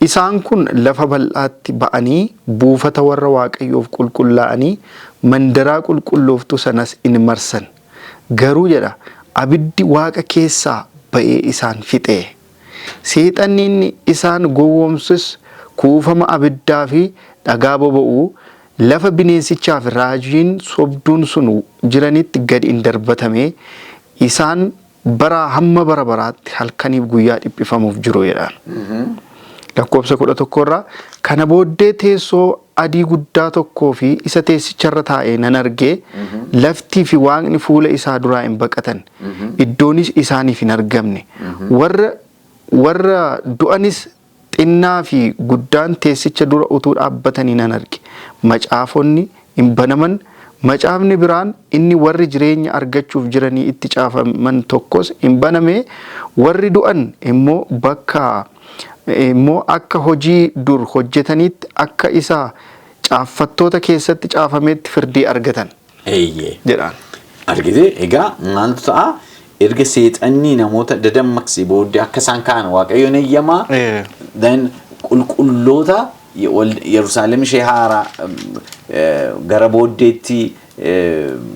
isaan kun lafa bal'aatti ba'anii buufata warra Waaqayyoof qulqullaa'anii mandaraa qulqullooftu sanas in marsan. Garuu jedha abiddi Waaqa keessaa ba'ee isaan fixee. Seexanni inni isaan gowwoomsus kuufama abiddaa fi dhagaa boba'uu lafa bineensichaaf raajiin sobduun sun jiranitti gad in darbatame isaan bara hamma bara baraatti halkaniif guyyaa dhiphifamuuf jiru jedhaan. Lakkoofsa 11 irraa kana booddee teessoo adii guddaa tokkoo fi isa teessicharra taa'ee nan argee laftii fi waaqni fuula isaa duraa hin baqatan iddoonis isaaniif hin argamne warra du'anis xinnaa fi guddaan teessicha dura utuu dhaabbatanii nan arge macaafonni hin banaman. Macaafni biraan inni warri jireenya argachuuf jiranii itti caafaman tokkos hin baname warri du'an immoo akka hojii dur hojjetaniitti akka isa caaffattoota keessatti caafameetti firdii argatan. Jedhaan. Argite egaa maaltu ta'a erga seexanni namoota dadammaqsee booddee akka isaan ka'an Waaqayyoon eeyyamaa qulqulloota Yerusaalem ishee haaraa gara booddeetti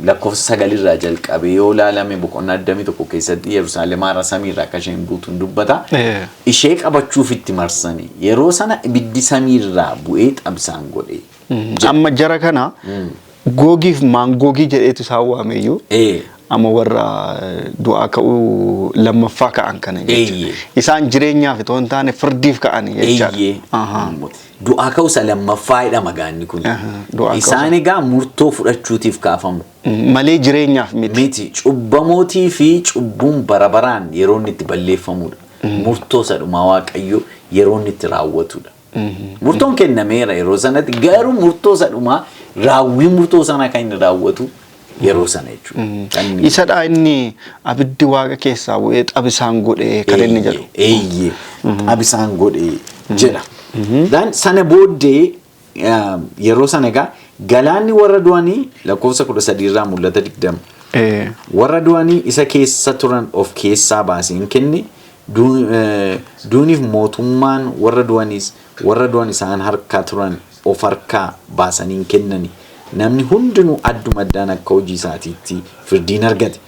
lakkoofsa 9 irraa jalqabee yoo ilaalame boqonnaa 21 keessatti Yerusaalem haaraa samiirraa akka isheen buutuun dubbata. Ishee qabachuuf itti marsanii yeroo sana ibiddi samiirraa bu'ee xabsaan godhe. Amma jara kana Googiif Maangoogii jedheetu isaan waameyyuu. Amma warra du'aa ka'uu lammaffaa ka'an kana jechuudha. Isaan jireenyaaf itoo hin taane firdiif ka'an jechuudha. Du'aa ka'uu isa lammaffaa magaanni kun. Isaan egaa murtoo fudhachuutiif kaafamu. Malee jireenyaaf miti. Cubbamootii fi cubbuun bara baraan yeroo inni itti balleeffamudha. Murtoo isa dhumaa Waaqayyo yeroo inni itti raawwatudha. Murtoon kennameera yeroo sanatti garuu murtoo isa dhumaa raawwii murtoo sana kan inni raawwatu yeroo sana jechuudha. Isadha inni abiddi Waaqa keessaa bu'ee xabisaan godhee kan inni jedhu. Xabisaan godhee jedha. Sana booddee yeroo sana egaa galaanni warra du'anii lakkoofsa 13 irraa mul'ata 20. Warra du'anii isa keessa turan of keessaa baasee hin kenne duuniif mootummaan warra du'an isaan harkaa turan of harkaa baasanii hin kennani. namni hundinuu addumaddaan akka hojii isaatiitti firdiin argate.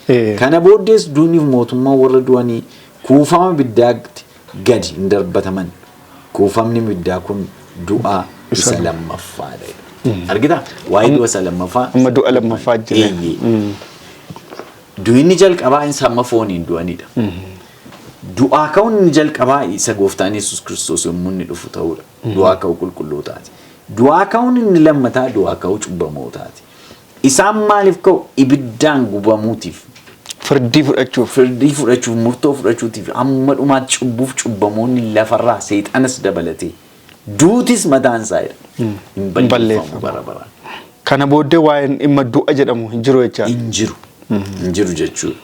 Kana booddees duuniif mootummaa warra du'anii kuufama ibiddaatti gadi hin darbataman. Kuufamni ibiddaa kun du'a isa lammaffaadha. Argita? Waa'ee du'a isa lammaffaa. Amma du'a lammaffaa jira. Du'inni jalqabaa isa amma fooniin du'anidha. Du'aa ka'uun inni jalqabaa isa gooftaan Yesuus Kiristoos yommuu inni dhufu ta'udha. Du'aa ka'uu qulqullootaati. Du'aa ka'uun inni lammataa du'aa ka'uu cubbamootaati. Isaan maaliif ka'u? Ibiddaan gubamuutiif. Firdii fudhachuuf murtoo fudhachuutiif amma dhumaatti cubbuuf cubbamoonni lafarraa seexanas dabalatee duutis mataan isaadha. Hin balleeffamu bara baraan. Kana booddee waa'een dhimma du'a jedhamu hin jiru jechaadha. Hin jiru jechuudha.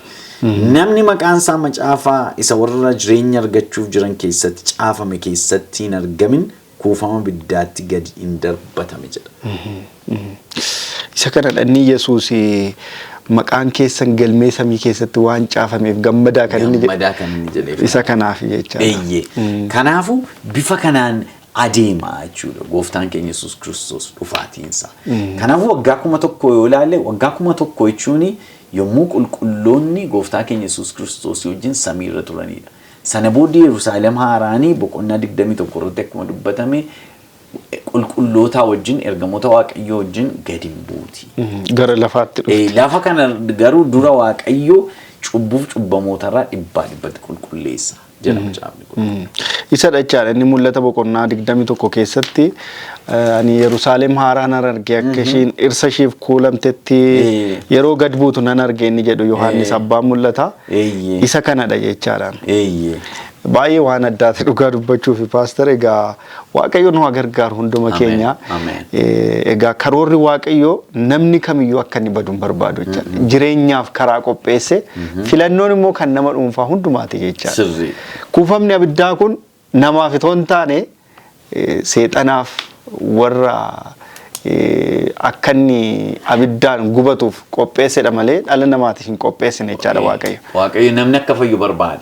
Namni maqaan isaa macaafaa isa warra jireenya argachuuf jiran keessatti caafame keessatti hin argamin kuufama ibiddaatti gadi hin darbatame jedha. Isa kana dhanni Yesuus maqaan keessan galmee samii keessatti waan caafameef gammadaa kan inni jedhe. Isa kanaaf jechaadha. Kanaafuu bifa kanaan adeema jechuudha gooftaan keenya Yesuus Kiristoos dhufaatiinsa. Kanaafuu waggaa 1,000 yoo ilaalle waggaa 1,000 jechuun yommuu qulqulloonni gooftaa keenya Yesuus Kiristoos wajjin samiirra turanidha. Sana booddee Yerusaalem haaraanii boqonnaa 21 irratti akkuma dubbatame qulqullootaa wajjin ergamoota Waaqayyoo wajjin gadi buuti. Gara lafaatti dhufti. Lafa kana garuu dura Waaqayyoo cubbuuf cubbamootarraa dhibbatti qulqulleessa. Isa jechaadha inni mul'ata boqonnaa 21 keessatti ani Yerusaalem haaraan arge akka ishiin dhirsa ishiif kuulamtetti yeroo gad buutu nan arge inni jedhu Yohaannis abbaan mul'ata. Isa kanadha jechaadha. Baay'ee waan addaati dhugaa dubbachuuf paastor egaa Waaqayyo nu gargaaru hunduma keenya. Egaa karoorri Waaqayyo namni kamiyyuu akka inni badu barbaadu jechaadha. Jireenyaaf karaa qopheesse filannoon immoo kan nama dhuunfaa hundumaati jechaadha. Kuufamni abiddaa kun namaaf itoo hin taane seexanaaf warra akka inni abiddaan gubatuuf qopheessedha malee dhala namaatiif hin qopheessine jechaadha Waaqayyo. Waaqayyo namni akka fayyu barbaada.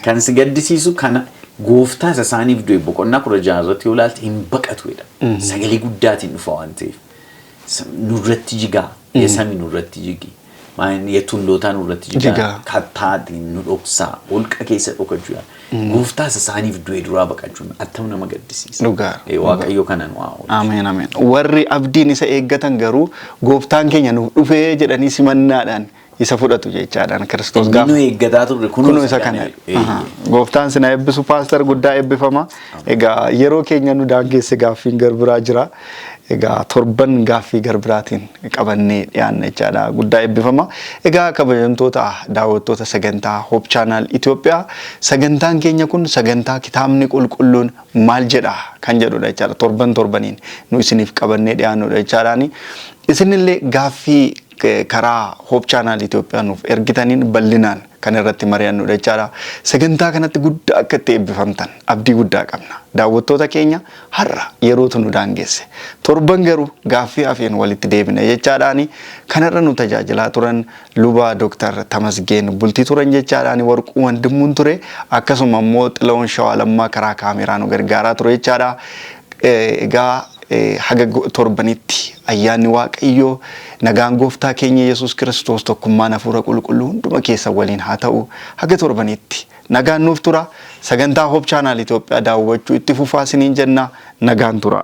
Kan si gaddisiisu kana gooftaa isa isaaniif du'e boqonnaa 16 irratti yoo ilaalte hin baqatuudha. Sagalee guddaatiin dhufa waan ta'eef. Nurratti jigaa. Yeesami nurratti jigi. Yetullootaa nurratti jigaa. Kattaatiin nu dhoksaa. Holqa keessa dhokachuu yaala. Gooftaa isa isaaniif du'e duraa baqachuun attam nama gaddisiisa. Dhugaa. Waaqayyo kanan waa oolu. Ameen ameen. Warri abdiin isa eeggatan garuu gooftaan keenya nuuf dhufee jedhanii simannaadhaan isa fudhatu jechaadhaan Kiristoos gaafa. Inni eeggataa turre kunoo isa kana. Gooftaan sina eebbisu paastor guddaa eebbifama. Egaa yeroo keenya nu daangeesse gaaffiin garbiraa jira. Egaa torban gaaffii garbiraatiin qabannee dhiyaanna jechaadha guddaa eebbifama. Egaa kabajamtoota daawwattoota sagantaa Hope Channel Ethiopia sagantaan keenya kun sagantaa kitaabni qulqulluun maal jedha kan jedhudha jechaadha torbaniin nu isiniif qabannee dhiyaannudha jechaadhaani. Isinillee gaaffii karaa Hope Channel Ethiopia nuuf ergitaniin bal'inaan kan irratti mari'annudha jechaadha. Sagantaa kanatti guddaa akka itti eebbifamtan abdii guddaa qabna. Daawwattoota keenya har'a yerootu nu daangeesse. Torban garuu gaaffii hafeen walitti deebina jechaadhaani. Kanarra nu tajaajilaa turan luba Dr. Tamasgeen bultii turan jechaadhaani warquu wandimmuun ture. Akkasuma immoo Xilawoon Shawaalammaa karaa kaameraa nu gargaaraa ture jechaadha. Egaa haga torbanitti ayyaanni Waaqayyoo nagaan gooftaa keenya Yesuus Kiristoos tokkummaan hafuura qulqulluu hunduma keessa waliin haa ta'u haga torbanitti nagaan nuuf tura. Sagantaa Hope Channel Ethiopia daawwachuu itti fufaa isiniin jenna. Nagaan tura.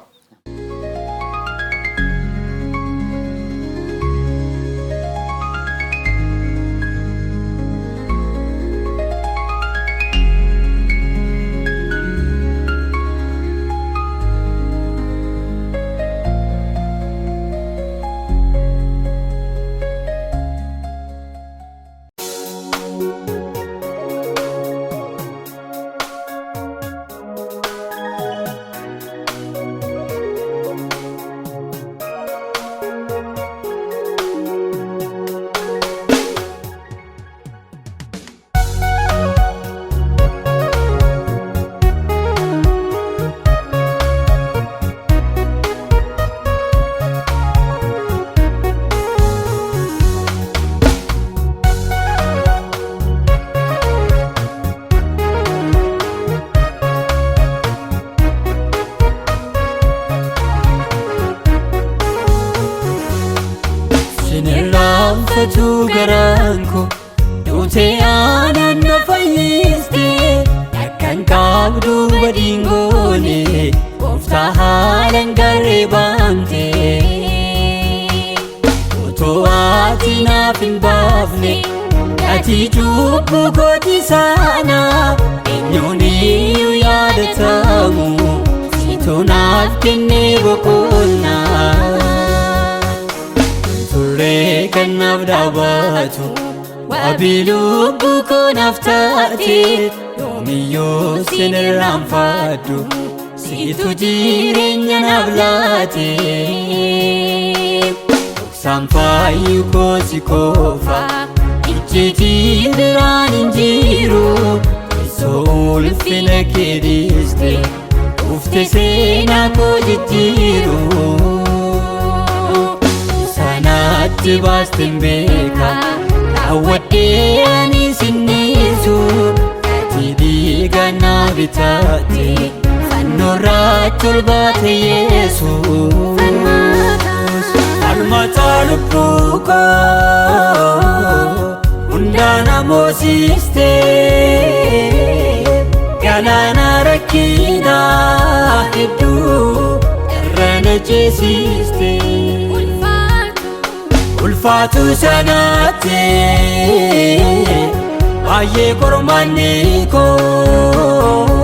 irraanfatu garaan koo duutee aanaan na fayyiste akkan qabdu badiin goone gooftaa haalaan garee baamte otoo ati naaf hin baafne ati cubbuu kooti sana eenyuun iyyuu yaadatamu situ naaf kennee boqonnaa turree kan naaf dhaabatu wabii lubbuu koo naaf taate yoomiyyuu sin irraanfadhu situ jireenya naaf laate dhoksaan fayyuu koo si qofa ijjiitiin biraan hin jiru teessoo ulfina kee dhiiste ufte seenaa koo jijjiiru sanatti baasteen beeka raawwadhee ani sinniisu ati dhiiga naa bitaate fannoorratti ol baate Yesuus falmata lubbuu koo hundaana moosiste galaana rakkinaa hedduu irra na ceesiste ulfaatu sanaatti baay'ee qormaanni koo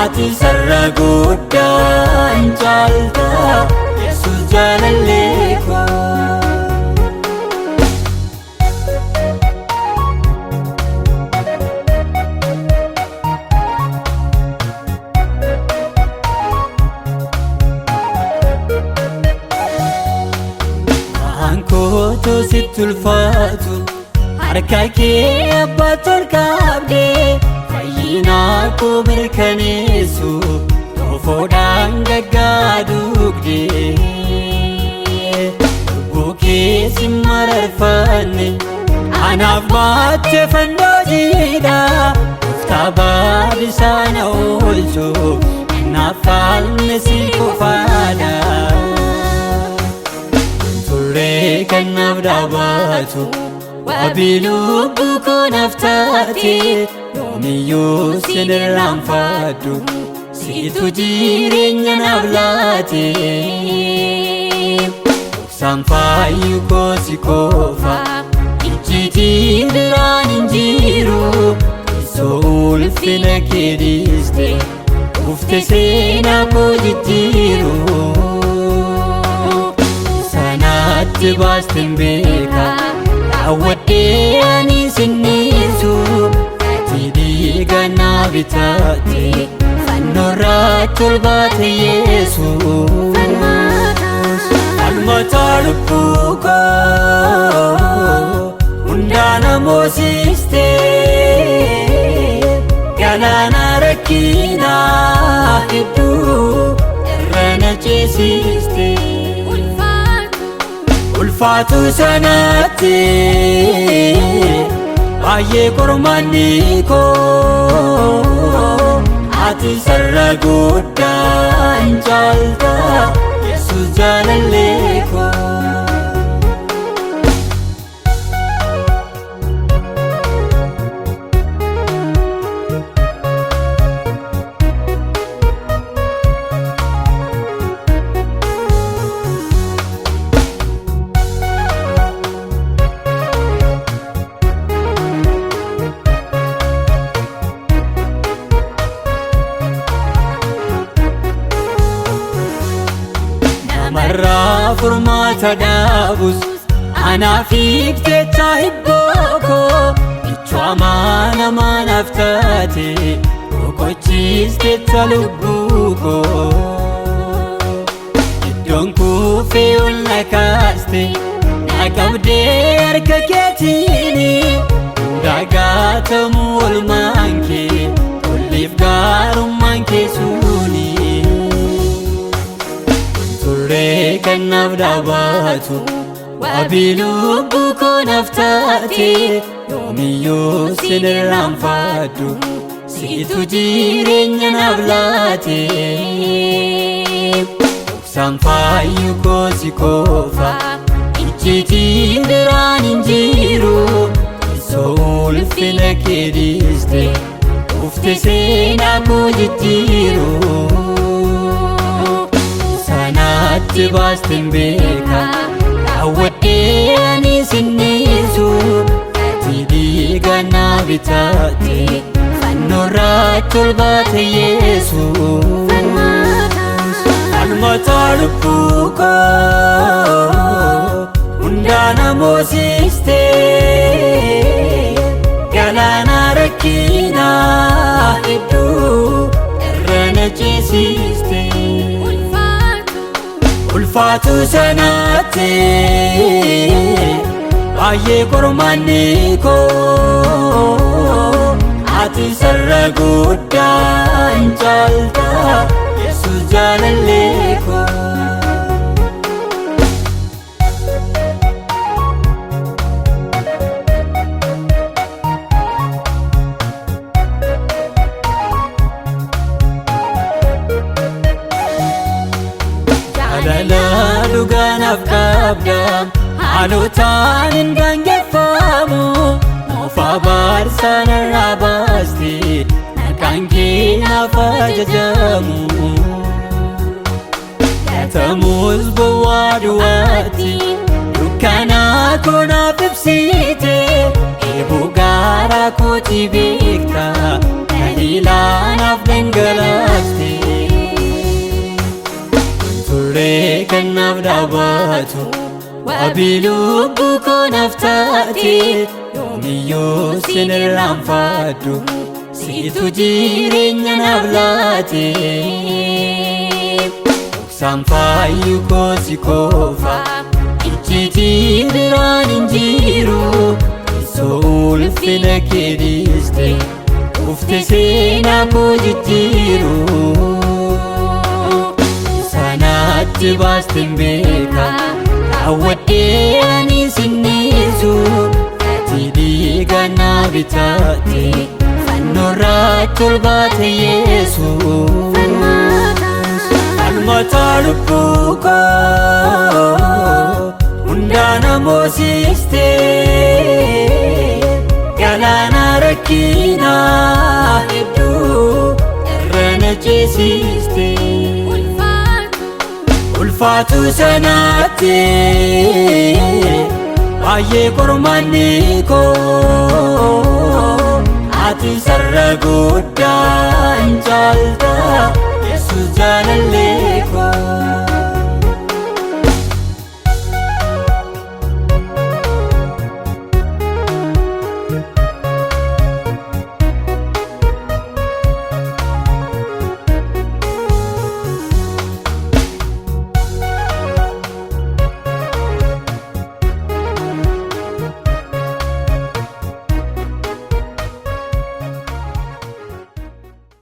ati sarara guddaan caalta Yesuus jaalallee koo Ankoto situlfatu harka kee abbaatu ol qabdee fayyinaa koo mirkaneessu toofoodhaan gaggaadugdee lubbuu kee si mararfanne anaaf baatte fannoo jiidha gooftaa baadhisaa na oolchu naaf falme si qofaadha turree kan naaf dhaabatu wabii lubbuu koo naaf taate yoomiyyuu sin irraanfadhu situ jireenya naaf laate dhoksaan fayyuu koo si qofa ijjiitiin biraan hin jiru teessoo ulfina kee dhiiste ufte seenaa koo jijjiiru sanatti baasteen beeka raawwadhee ani sinniisu ati dhiiga naa bitaate fannoorratti ol baate Yesuus falmata lubbuu koo hundaana moosiste galaana rakkinaa hedduu irra na ceesiste ulfaatu sanaatti baay'ee qormaanni koo ati sarara guddaan caalta Yesuus jaalallee koo namarraa furmaata dhaabus anaaf hiikteetta hibboo koo ichuu amaana maanaaf taate boqochiisteetta lubbuu koo iddoon kuufee ol na kaaste na qabdee harka keetiini hundaagaatamu olmaan kee tolleef gaarummaan kee suuni turree kan naaf dhaabatu wabii lubbuu koo naaf taate yoomiyyuu sin irraanfadhu situ jireenya naaf laate dhoksaan fayyuu koo si qofa icciitiin biraan hin jiru Isoo ulfina kee dhiiste Ufte seenaa koo jijjiiru Sanaatti baasteen beeka Raawwadhee ani sinniisu Ati dhiiga naa bitaate Fannoorratti ol baate Yesuus Falmata lubbuu koo hundaana moosiste Galaana rakkinaa hedduu irra na ciisiste Ulfaatu sanaatti baay'ee qormaanni koo Ati sarara guddaa hin caalta Yesuus jaalallee koo Jaalala dhugaanaaf qabda Haalotaan hin gangeffamu Moofaa baarsaan irraa baaste Nagaan kee naaf ajajamu Yatamuus bowwaa duwwaatti Dukkanaa koo naaf ibsite Eeboo gaaraa kootii beekta Daliilaa naaf dhangalaaste Turree kan naaf dhaabatu Waabii lubbuu koo naaf taate Yoomiyyuu sin irraanfadhu Siitu jireenya naaf laate Dhoksaan faayyuu koo si qofa Icciitii biraan hin jiru Isoo ulfina kee dhiiste Ufte seenaa koo jijjiiru Sanaatti baasteen beeka Raawwadhee ani sinniisu Ati dhiiga naa bitaate Fannoorratti ol baate Yesuus Falmata lubbuu koo hundaana moosiste Galaana rakkinaa hedduu irra na ciisiste Ulfaatu sanaatti baay'ee qormaanni koo Ati sarara guddaa hin caalta Yesuus jaalallee koo